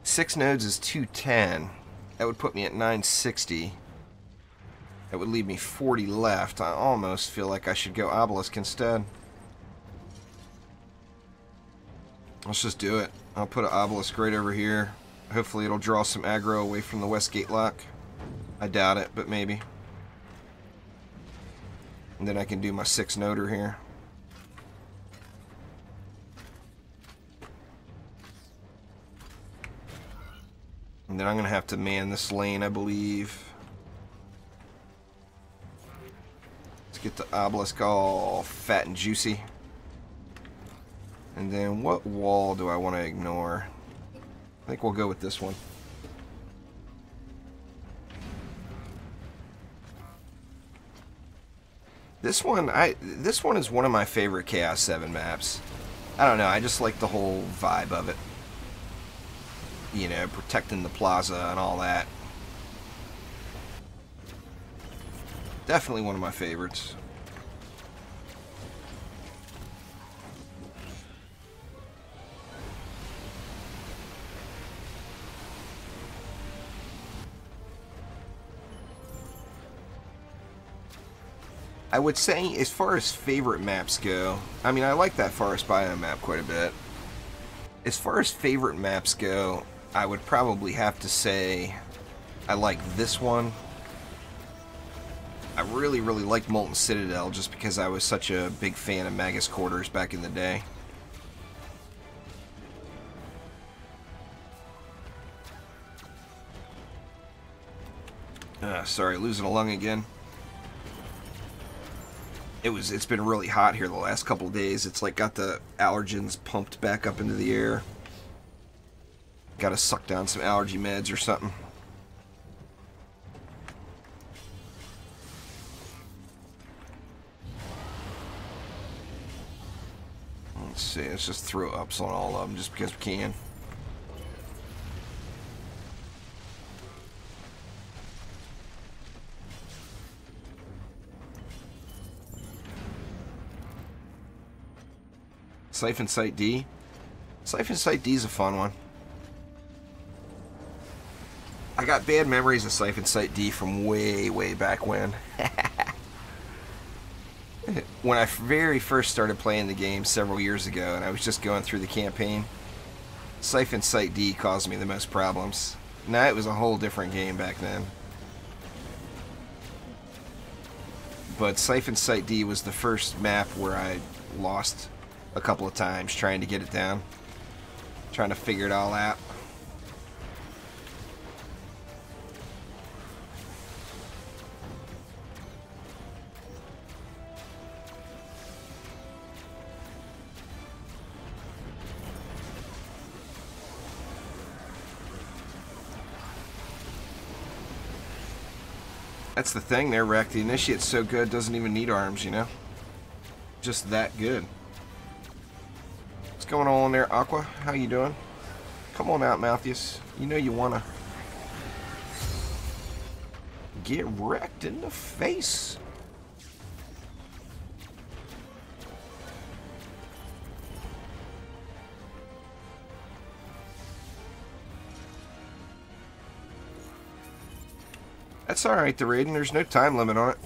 S1: 6 nodes is 210. That would put me at 960. That would leave me 40 left. I almost feel like I should go obelisk instead. Let's just do it. I'll put an obelisk right over here. Hopefully it'll draw some aggro away from the west gate lock. I doubt it, but maybe. And then I can do my 6 noder here. And then I'm going to have to man this lane, I believe. Let's get the obelisk all fat and juicy. And then what wall do I want to ignore? I think we'll go with this one. This one is one of my favorite Chaos 7 maps. I don't know, I just like the whole vibe of it. You know, protecting the plaza and all that. Definitely one of my favorites. I would say, as far as favorite maps go, I mean, I like that Forest Biome map quite a bit. As far as favorite maps go, I would probably have to say I like this one. I really like Molten Citadel just because I was such a big fan of Magus Quarters back in the day. Sorry, losing a lung again. It's been really hot here the last couple of days. It's like got the allergens pumped back up into the air. Gotta suck down some allergy meds or something. Let's see, let's just throw ups on all of them just because we can. Siphon Site D. Siphon Site D is a fun one. I got bad memories of Siphon Site D from way back when. When I very first started playing the game several years ago and I was just going through the campaign, Siphon Site D caused me the most problems. Now it was a whole different game back then. But Siphon Site D was the first map where I lost a couple of times trying to get it down. Trying to figure it all out. That's the thing there, Wreck. The Initiate's so good, doesn't even need arms, you know? Just that good. What's going on there, Aqua? How you doing? Come on out, Malthus. You know you wanna get wrecked in the face. That's alright, the raiding. There's no time limit on it.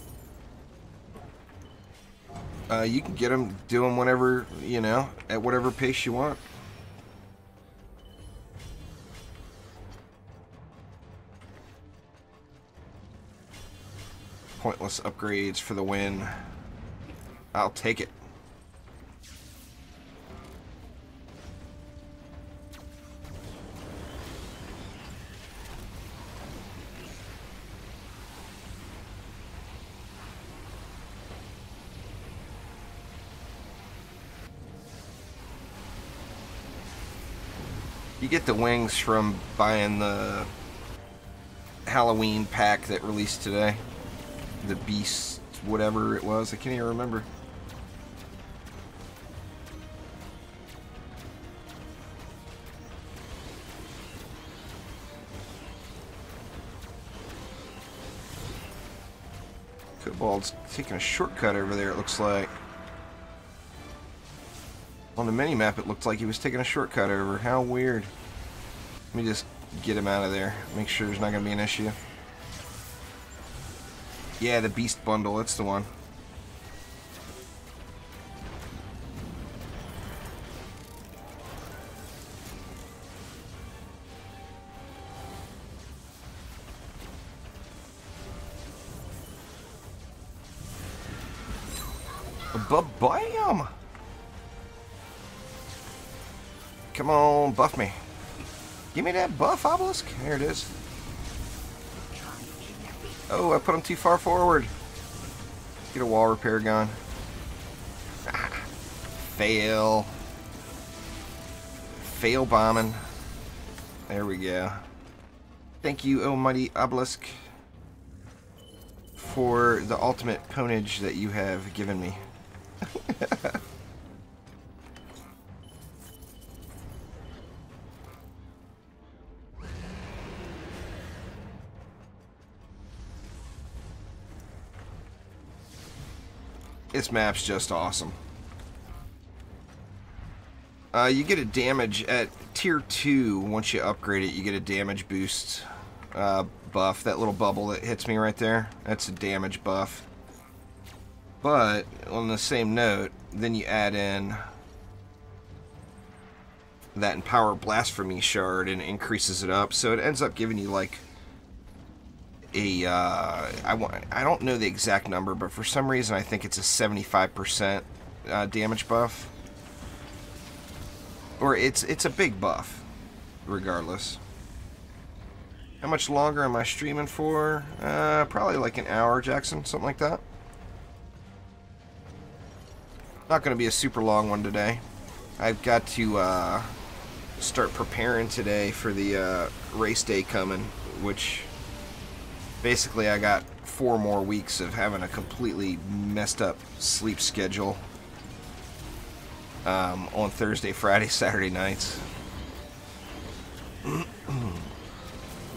S1: You can get them, do them whenever, you know, at whatever pace you want. Pointless upgrades for the win. I'll take it. You get the wings from buying the Halloween pack that released today. The Beast, whatever it was. I can't even remember. Kobold's taking a shortcut over there, it looks like. On the mini-map, it looked like he was taking a shortcut over. How weird. Let me just get him out of there. Make sure there's not going to be an issue. Yeah, the Beast Bundle, that's the one. Ba-bam! Come on, buff me. Give me that buff, Obelisk. There it is. Oh, I put him too far forward. Get a wall repair gun. Ah, fail. Fail bombing. There we go. Thank you, almighty Obelisk, for the ultimate ponage that you have given me. This map's just awesome. You get a damage at tier 2. Once you upgrade it, you get a damage boost buff. That little bubble that hits me right there, that's a damage buff. But on the same note, then you add in that Empower Blasphemy shard and it increases it up, so it ends up giving you like a I don't know the exact number, but for some reason I think it's a 75% damage buff, or it's a big buff regardless. How much longer am I streaming for? Probably like an hour, Jackson, something like that. Not going to be a super long one today. I've got to start preparing today for the race day coming, which basically I got 4 more weeks of having a completely messed up sleep schedule on Thursday, Friday, Saturday nights.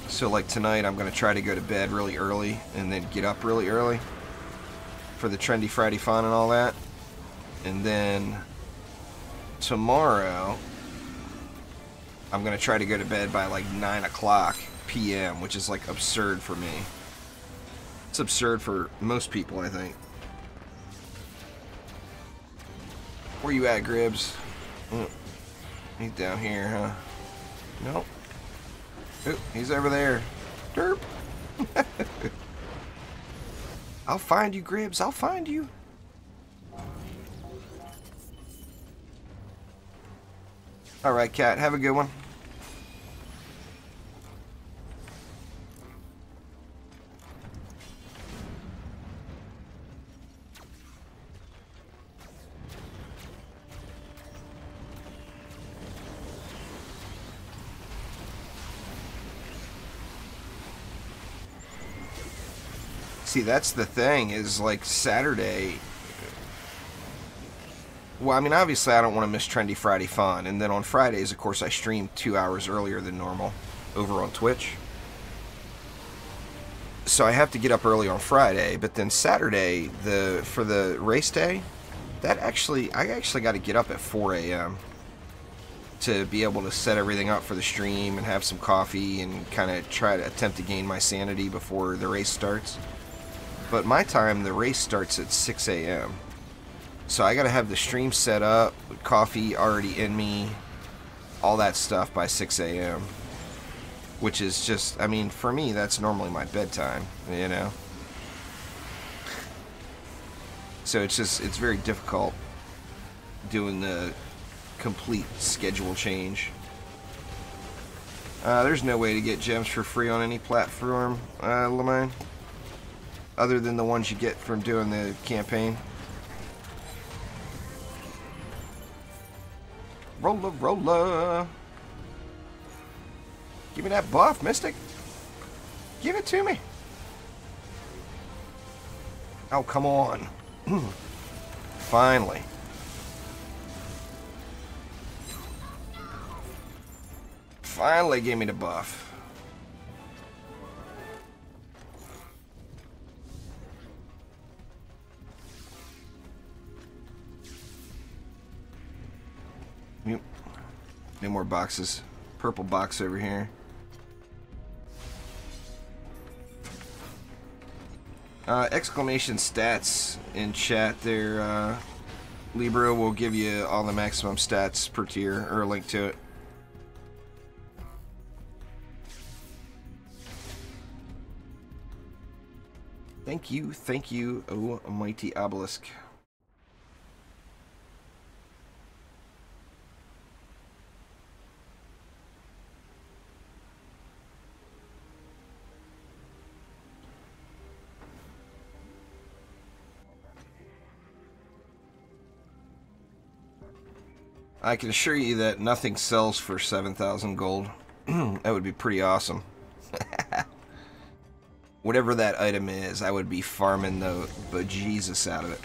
S1: So like tonight I'm going to try to go to bed really early and then get up really early for the Trendy Friday fun and all that. And then tomorrow I'm going to try to go to bed by like 9 o'clock p.m., which is like absurd for me. It's absurd for most people, I think. Where you at, Gribbs? Oh, he's down here, huh? Nope. Oh, he's over there. Derp. I'll find you, Gribbs. I'll find you. Alright, Cat. Have a good one. See, that's the thing, is like Saturday. Well, I mean, obviously I don't want to miss Trendy Friday fun, and then on Fridays, of course, I stream 2 hours earlier than normal over on Twitch. So I have to get up early on Friday, but then Saturday, for the race day, I actually got to get up at 4 a.m. to be able to set everything up for the stream and have some coffee and kind of try to attempt to gain my sanity before the race starts. But my time, the race starts at 6 a.m. So I gotta have the stream set up, coffee already in me, all that stuff by 6 a.m. Which is just, I mean, for me, that's normally my bedtime, you know? So it's very difficult doing the complete schedule change. There's no way to get gems for free on any platform, Lemine, other than the ones you get from doing the campaign. Rolla, rolla. Give me that buff, Mystic. Give it to me. Oh, come on. Finally. Finally gave me the buff. Yep. No more boxes. Purple box over here. Exclamation stats in chat there. Libra will give you all the maximum stats per tier, or a link to it. Thank you, oh mighty obelisk. I can assure you that nothing sells for 7,000 gold. That would be pretty awesome. Whatever that item is, I would be farming the bejesus out of it.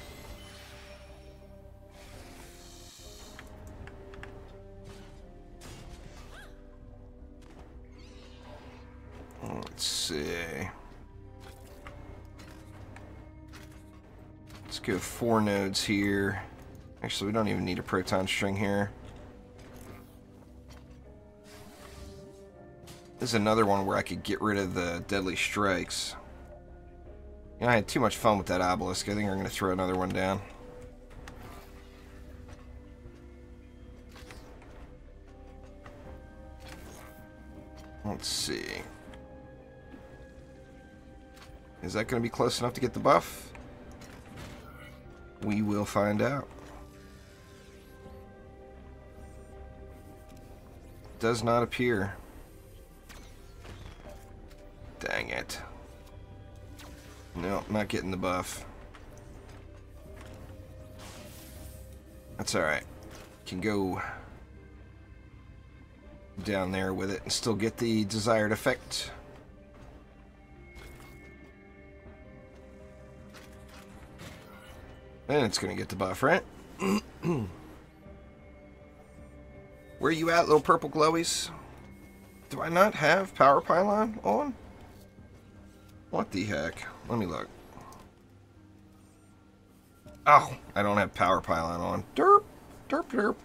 S1: Let's see. Let's go 4 nodes here. Actually, we don't even need a proton string here. This is another one where I could get rid of the deadly strikes. You know, I had too much fun with that obelisk. I think I'm going to throw another one down. Let's see. Is that going to be close enough to get the buff? We will find out. Does not appear. Dang it. No, not getting the buff. That's alright. Can go down there with it and still get the desired effect. And it's gonna get the buff, right? Where you at, little purple glowies? Do I not have power pylon on? What the heck? Let me look. Oh, I don't have power pylon on. Derp, derp, derp.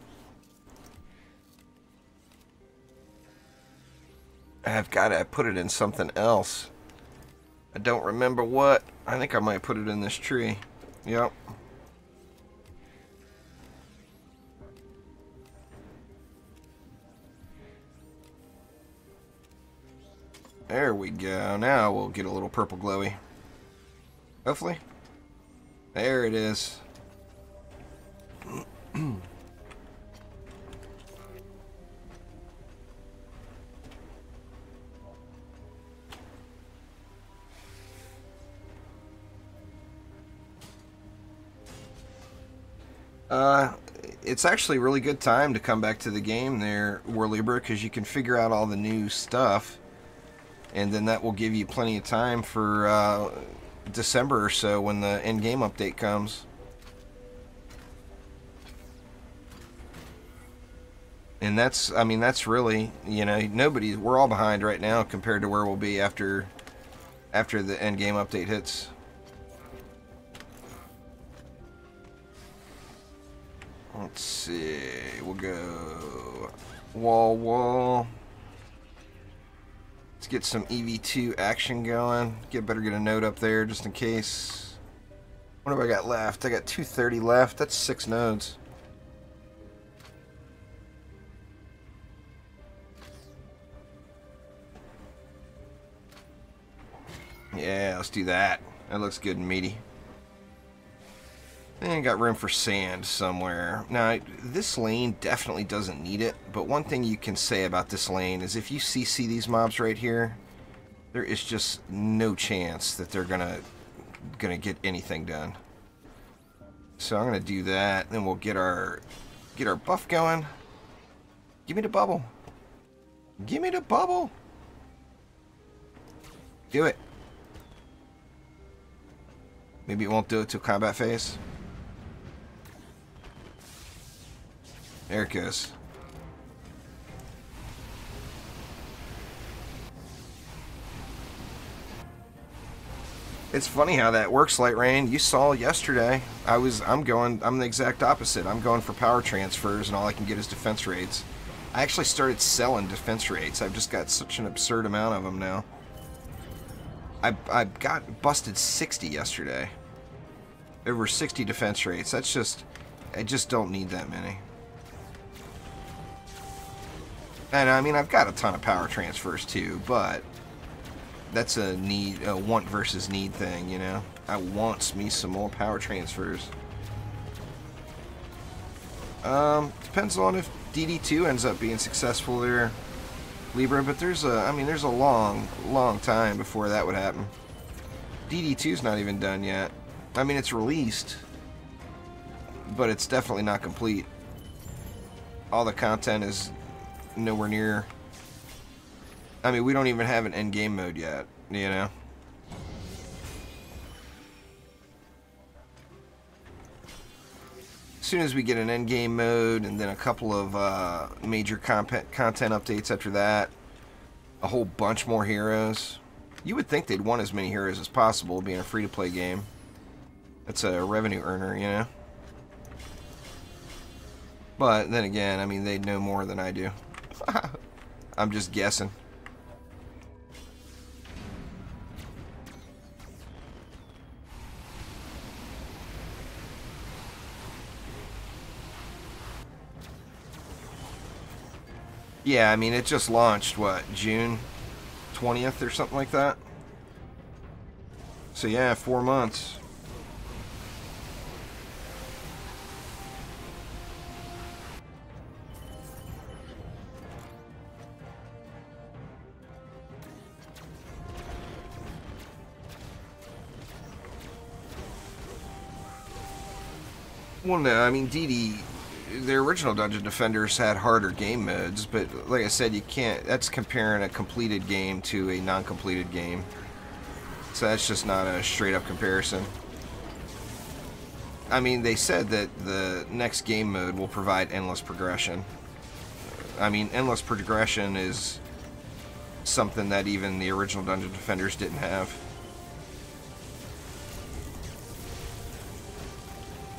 S1: I've got to put it in something else. I don't remember what. I think I might put it in this tree. Yep. There we go. Now we'll get a little purple glowy. Hopefully. There it is. It's actually a really good time to come back to the game there, War Libra, because you can figure out all the new stuff. And then that will give you plenty of time for December or so when the in-game update comes. And that's, I mean, that's really, you know, we're all behind right now compared to where we'll be after the in-game update hits. Let's see, we'll go wall. Let's get some EV2 action going. Better get a node up there just in case. What have I got left? I got 230 left. That's 6 nodes. Yeah, let's do that. That looks good and meaty. And got room for sand somewhere. Now, this lane definitely doesn't need it, but one thing you can say about this lane is if you CC these mobs right here, there is just no chance that they're gonna get anything done. So I'm gonna do that, then we'll get our buff going. Give me the bubble. Give me the bubble. Do it. Maybe it won't do it till combat phase. There it goes. It's funny how that works, Light Rain. You saw yesterday. I'm the exact opposite. I'm going for power transfers, and all I can get is defense rates. I actually started selling defense rates. I've just got such an absurd amount of them now. I got busted 60 yesterday. Over 60 defense rates. That's just, I just don't need that many. And I mean, I've got a ton of power transfers too, but that's a want versus need thing, you know. I want me some more power transfers. Depends on if DD2 ends up being successful there, Libra, but there's a long time before that would happen. DD2's not even done yet. I mean, it's released, but it's definitely not complete. All the content is nowhere near. I mean, we don't even have an end game mode yet, you know. As soon as we get an end game mode and then a couple of major content updates after that, a whole bunch more heroes. You would think they'd want as many heroes as possible, being a free-to-play game. That's a revenue earner, you know. But then again, I mean, they'd know more than I do. I'm just guessing. Yeah, I mean, it just launched, what, June 20th or something like that? So yeah, 4 months. Well, no, I mean, the original Dungeon Defenders had harder game modes, but like I said, you can't, that's comparing a completed game to a non-completed game. So that's just not a straight-up comparison. I mean, they said that the next game mode will provide endless progression. I mean, endless progression is something that even the original Dungeon Defenders didn't have.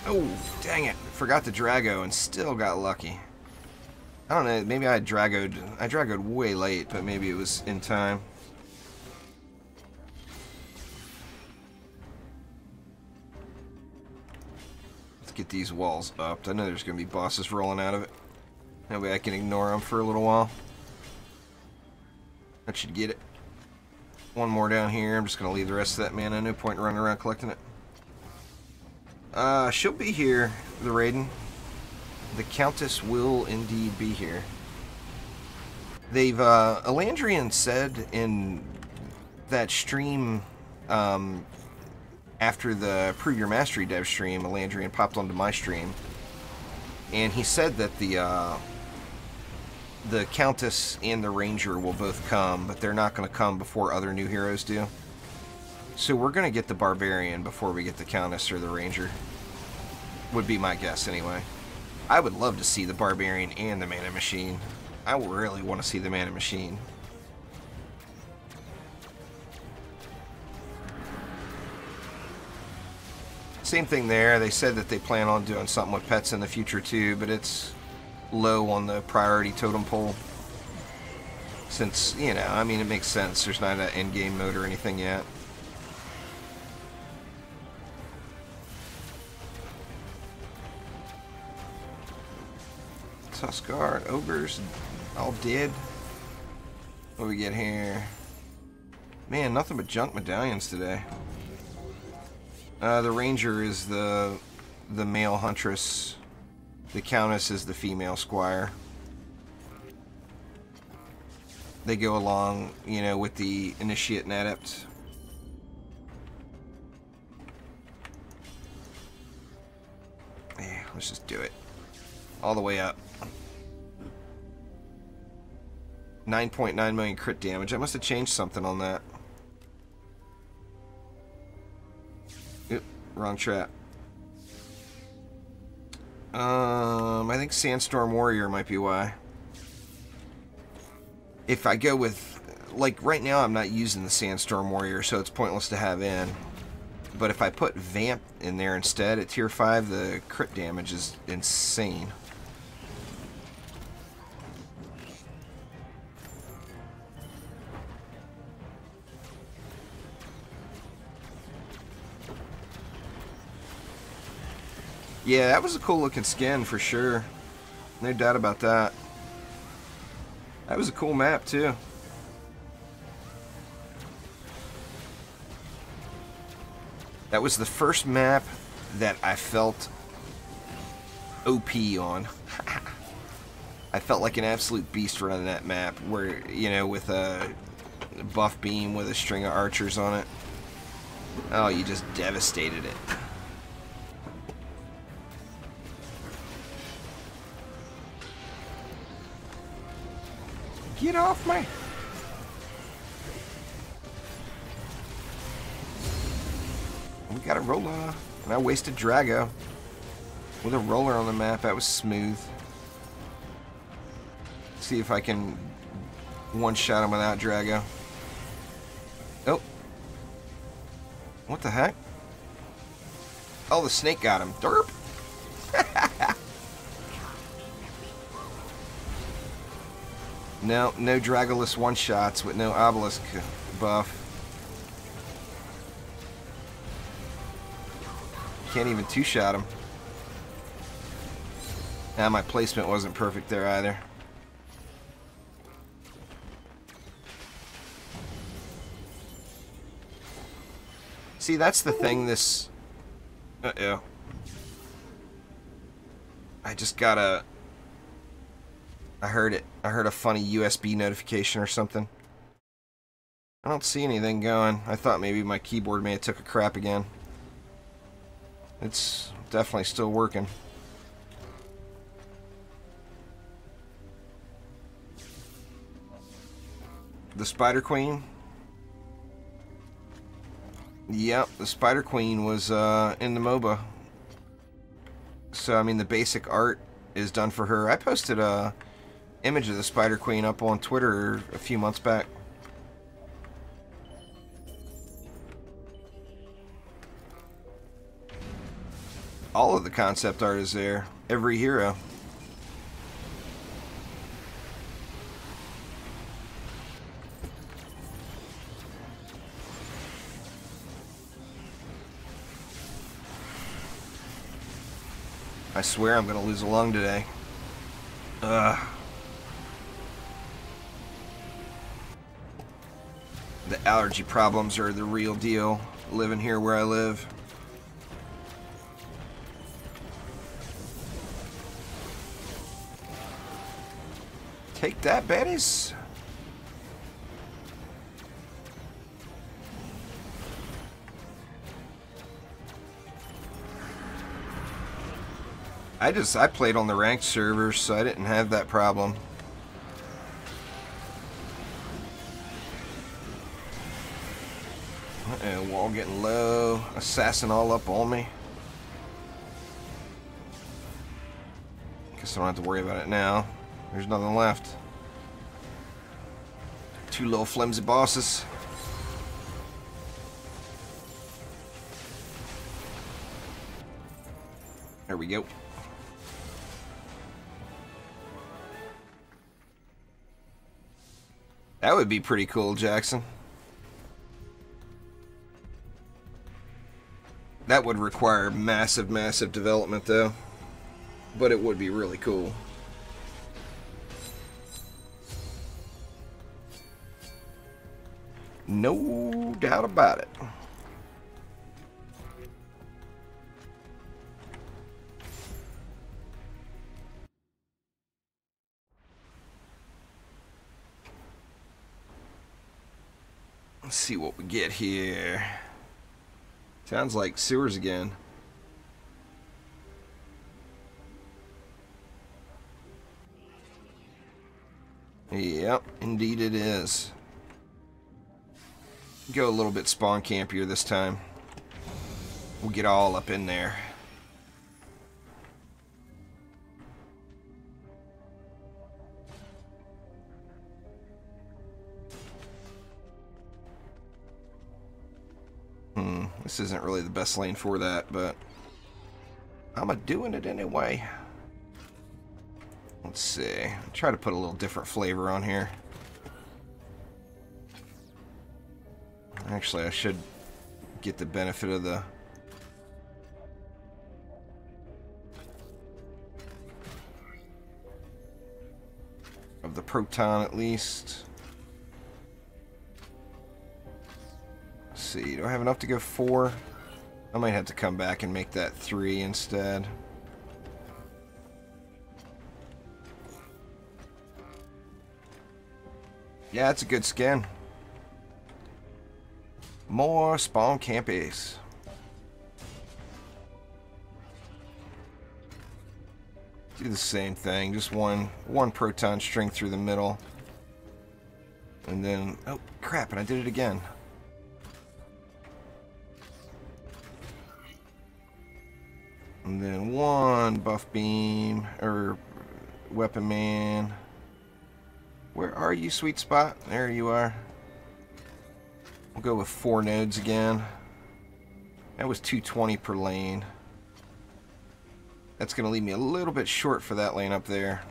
S1: Oh, dang it. Forgot the Drago and still got lucky. I don't know, maybe I dragoed way late, but maybe it was in time. Let's get these walls up. I know there's going to be bosses rolling out of it. That way I can ignore them for a little while. That should get it. One more down here. I'm just going to leave the rest of that mana. No point in running around collecting it. She'll be here, the Raiden. The Countess will indeed be here. They've, Elandrian said in that stream, after the Prove Your Mastery dev stream, Elandrian popped onto my stream, and he said that the Countess and the Ranger will both come, but they're not going to come before other new heroes do. So we're going to get the Barbarian before we get the Countess or the Ranger. Would be my guess, anyway. I would love to see the Barbarian and the Mana Machine. I really want to see the Mana Machine. Same thing there. They said that they plan on doing something with pets in the future, too, but it's low on the priority totem pole. Since, you know, I mean, it makes sense. There's not an endgame mode or anything yet. Tuskar, ogres, all dead. What do we get here? Man, nothing but junk medallions today. The Ranger is the male huntress. The Countess is the female squire. They go along, you know, with the Initiate and Adept. Yeah, let's just do it. All the way up. 9.9 million crit damage. I must have changed something on that. Wrong trap. I think Sandstorm Warrior might be why. If I go with, like right now I'm not using the Sandstorm Warrior, so it's pointless to have in. But if I put Vamp in there instead at tier 5, the crit damage is insane. Yeah, that was a cool looking skin for sure. No doubt about that. That was a cool map too. That was the first map that I felt OP on. I felt like an absolute beast running that map, where, you know, with a buff beam with a string of archers on it. Oh, you just devastated it. Get off me! We got a roller, and I wasted Drago with a roller on the map. That was smooth. See if I can one-shot him without Drago. Oh. What the heck? Oh, the snake got him. Derp! No Dragoless one-shots with no obelisk buff. Can't even two-shot him. Nah, my placement wasn't perfect there either. See, that's the thing, this... Uh-oh. I just got a... I heard it. I heard a funny USB notification or something. I don't see anything going. I thought maybe my keyboard may have took a crap again. It's definitely still working. The Spider Queen? Yep, the Spider Queen was in the MOBA. So, I mean, the basic art is done for her. I posted a image of the Spider Queen up on Twitter a few months back. All of the concept art is there. Every hero. I swear I'm gonna lose a lung today. Ugh. The allergy problems are the real deal, living here where I live. Take that, baddies. I played on the ranked servers, so I didn't have that problem. Uh-oh, wall getting low. Assassin all up on me. Guess I don't have to worry about it now. There's nothing left. Two little flimsy bosses. There we go. That would be pretty cool, Jackson. That would require massive, massive development, though. But it would be really cool. No doubt about it. Let's see what we get here. Sounds like sewers again. Yep, indeed it is. Go a little bit spawn campier this time. We'll get all up in there. This isn't really the best lane for that, but I'm doing it anyway. Let's see. I'll try to put a little different flavor on here. Actually, I should get the benefit of the proton at least. Let's see, do I have enough to go 4? I might have to come back and make that 3 instead. Yeah, it's a good skin. More spawn campies. Do the same thing, just one proton string through the middle. And then, oh crap, and I did it again. And then one buff beam, or weapon man. Where are you, sweet spot? There you are. We'll go with 4 nodes again. That was 220 per lane. That's going to leave me a little bit short for that lane up there.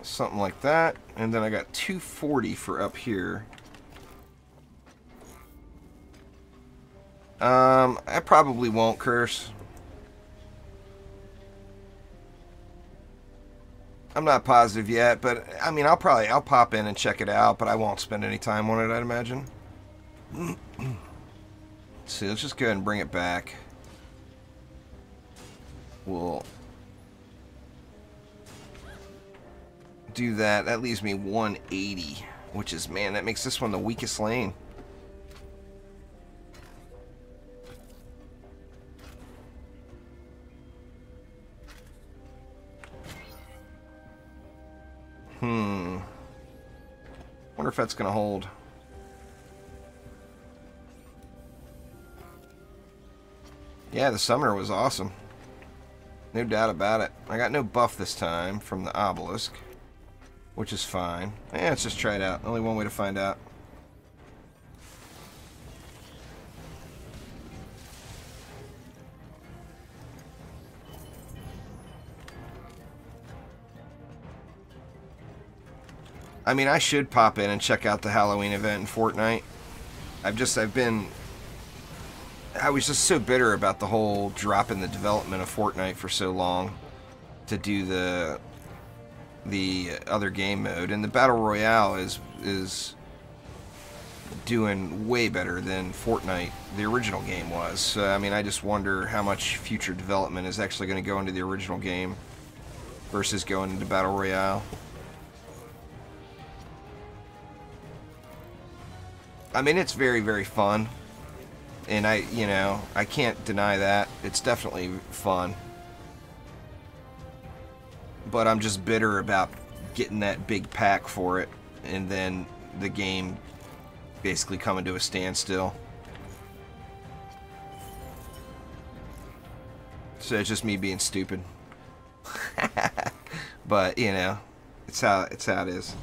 S1: Something like that, and then I got 240 for up here. I probably won't curse. I'm not positive yet, but I mean, I'll pop in and check it out, but I won't spend any time on it, I'd imagine. Let's see, let's just go ahead and bring it back. We'll do that. That leaves me 180, which is, man, that makes this one the weakest lane. Wonder if that's gonna hold. Yeah, the summoner was awesome. No doubt about it. I got no buff this time from the obelisk, which is fine. Yeah, let's just try it out. Only one way to find out. I mean, I should pop in and check out the Halloween event in Fortnite. I was just so bitter about the whole drop in the development of Fortnite for so long to do the other game mode, and the Battle Royale is doing way better than Fortnite, the original game, was. So, I mean, I just wonder how much future development is actually going to go into the original game versus going into Battle Royale. I mean, it's very, very fun, and I can't deny that. It's definitely fun. But I'm just bitter about getting that big pack for it, and then the game basically coming to a standstill. So it's just me being stupid. But, you know, it's how it is.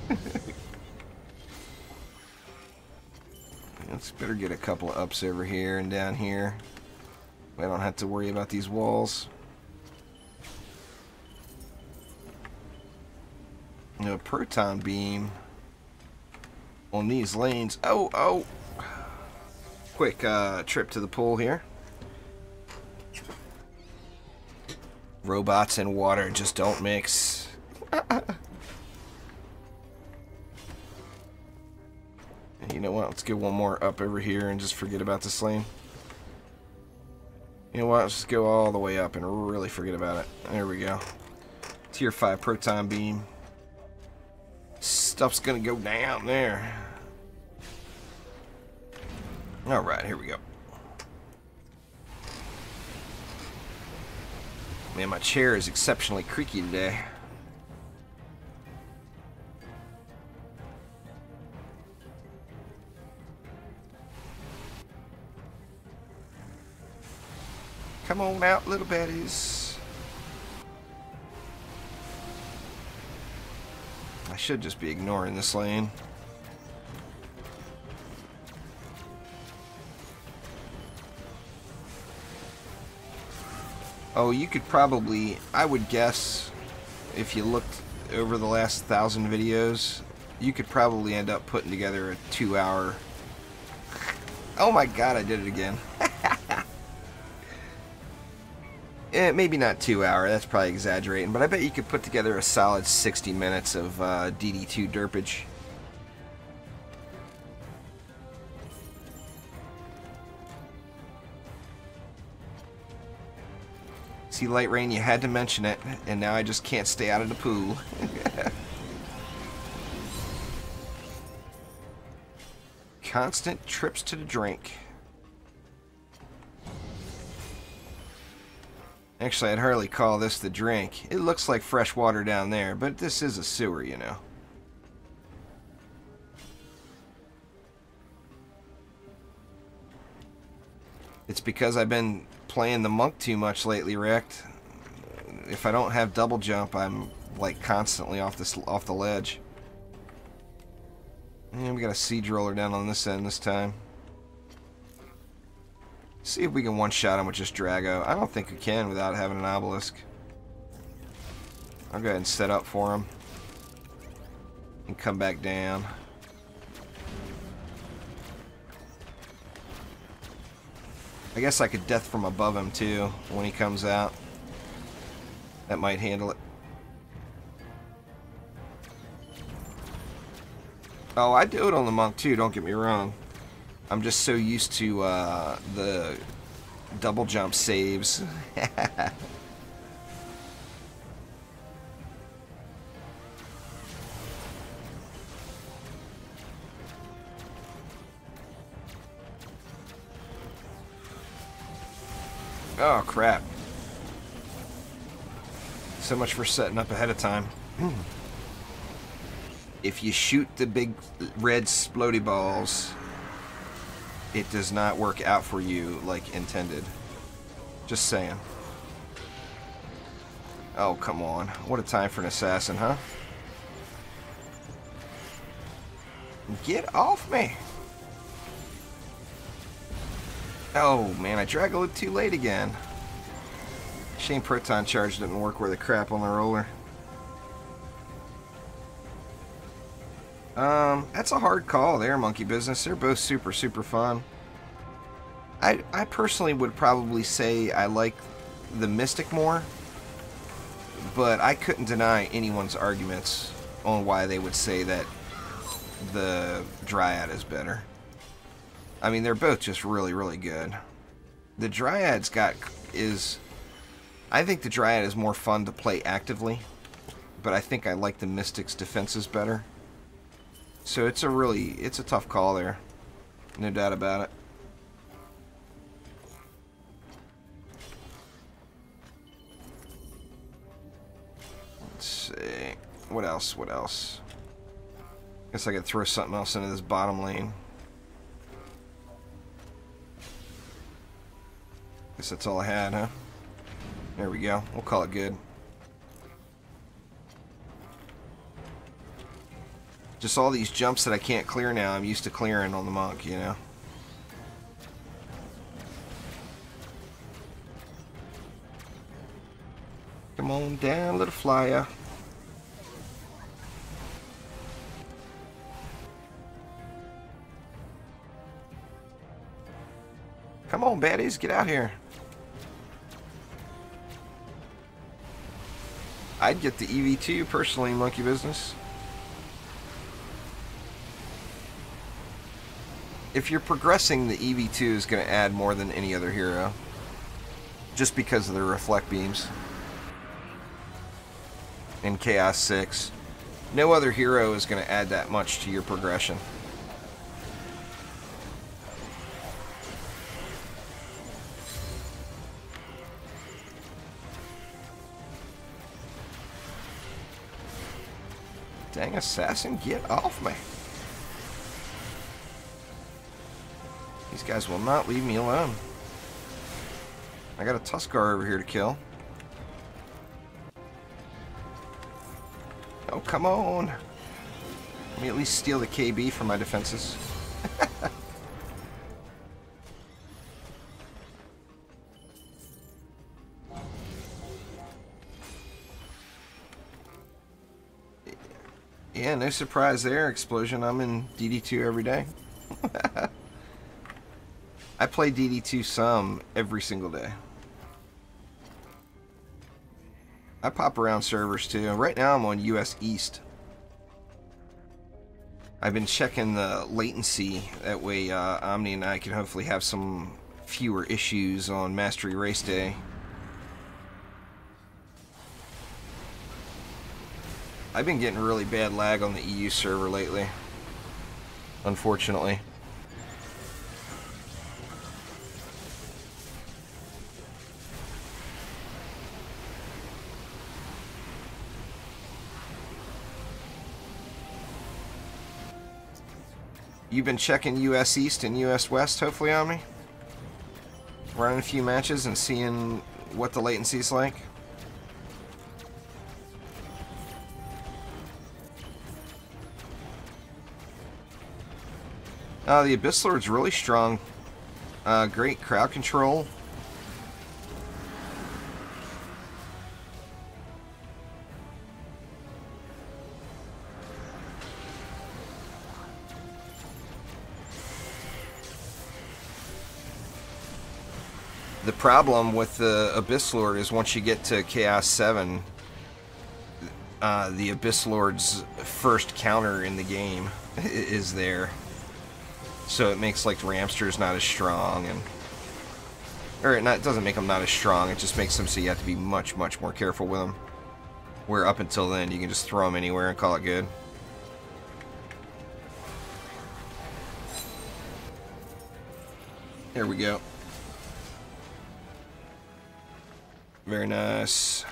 S1: Let's better get a couple of ups over here and down here. I don't have to worry about these walls. No proton beam on these lanes. Oh! Quick trip to the pool here. Robots and water just don't mix. You know what? Let's get one more up over here and just forget about this lane. You know what? Let's just go all the way up and really forget about it. There we go. Tier 5 proton beam. Stuff's gonna go down there. Alright, here we go. Man, my chair is exceptionally creaky today. Come on out, little baddies. I should just be ignoring this lane. Oh, you could probably, I would guess, if you looked over the last 1,000 videos, you could probably end up putting together a 2-hour... Oh my god, I did it again. Maybe not 2 hour, that's probably exaggerating, but I bet you could put together a solid 60 minutes of DD2 derpage. See, Light Rain, you had to mention it, and now I just can't stay out of the pool. Constant trips to the drink. Actually, I'd hardly call this the drink. It looks like fresh water down there, but this is a sewer, you know. It's because I've been playing the monk too much lately, Rect. If I don't have double jump, I'm like constantly off the ledge. And we got a siege roller down on this end this time. See if we can one-shot him with just Drago. I don't think we can without having an obelisk. I'll go ahead and set up for him. And come back down. I guess I could death from above him too when he comes out. That might handle it. Oh, I do it on the monk too, don't get me wrong. I'm just so used to the double jump saves. Oh, crap. So much for setting up ahead of time. If you shoot the big red splody balls, it does not work out for you like intended. Just saying. Oh, come on. What a time for an assassin, huh? Get off me! Oh, man, I drag a little too late again. Shame Proton Charge didn't work worth a crap on the roller. That's a hard call there, Monkey Business. They're both super, super fun. I personally would probably say I like the Mystic more, but I couldn't deny anyone's arguments on why they would say that the Dryad is better. I mean, they're both just really, really good. The Dryad's I think the Dryad is more fun to play actively, but I think I like the Mystic's defenses better. So it's a tough call there. No doubt about it. Let's see. What else? Guess I could throw something else into this bottom lane. Guess that's all I had, huh? There we go. We'll call it good. Just all these jumps that I can't clear now, I'm used to clearing on the monk, you know? Come on down, little flyer. Come on, baddies, get out here. I'd get the EV2 personally, Monkey Business. If you're progressing, the EV2 is going to add more than any other hero. Just because of the reflect beams. In Chaos 6. No other hero is going to add that much to your progression. Dang assassin, get off me. These guys will not leave me alone. I got a Tuskar over here to kill. Oh, come on. Let me at least steal the KB for my defenses. Yeah, no surprise there, Explosion. I'm in DD2 every day. I play DD2 some every single day. I pop around servers too. Right now I'm on US East. I've been checking the latency. That way Omni and I can hopefully have some fewer issues on Mastery Race Day. I've been getting really bad lag on the EU server lately, unfortunately. You've been checking US East and US West, hopefully, Omni? Running a few matches and seeing what the latency's like? The Abyss Lord's really strong. Great crowd control. The problem with the Abyss Lord is once you get to Chaos 7, the Abyss Lord's first counter in the game is there. So it makes like Ramsters not as strong, and it doesn't make them not as strong, it just makes them so you have to be much, much more careful with them. Where up until then you can just throw them anywhere and call it good. There we go. Very nice.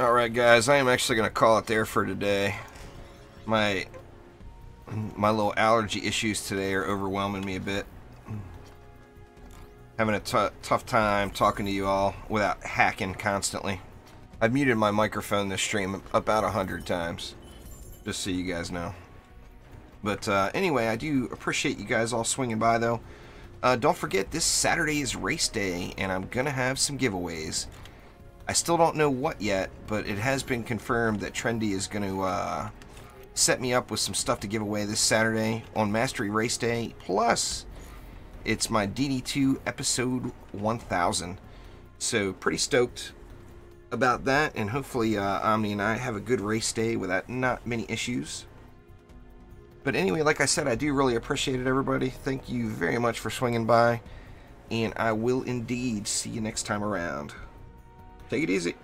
S1: Alright guys, I am actually going to call it there for today. My little allergy issues today are overwhelming me a bit. Having a tough time talking to you all without hacking constantly. I've muted my microphone this stream about 100 times, just so you guys know. But anyway, I do appreciate you guys all swinging by though. Don't forget, this Saturday is race day, and I'm going to have some giveaways. I still don't know what yet, but it has been confirmed that Trendy is going to set me up with some stuff to give away this Saturday on Mastery Race Day. Plus, it's my DD2 episode 1000. So, pretty stoked about that, and hopefully Omni and I have a good race day without not many issues. But anyway, like I said, I do really appreciate it, everybody. Thank you very much for swinging by, and I will indeed see you next time around. Take it easy.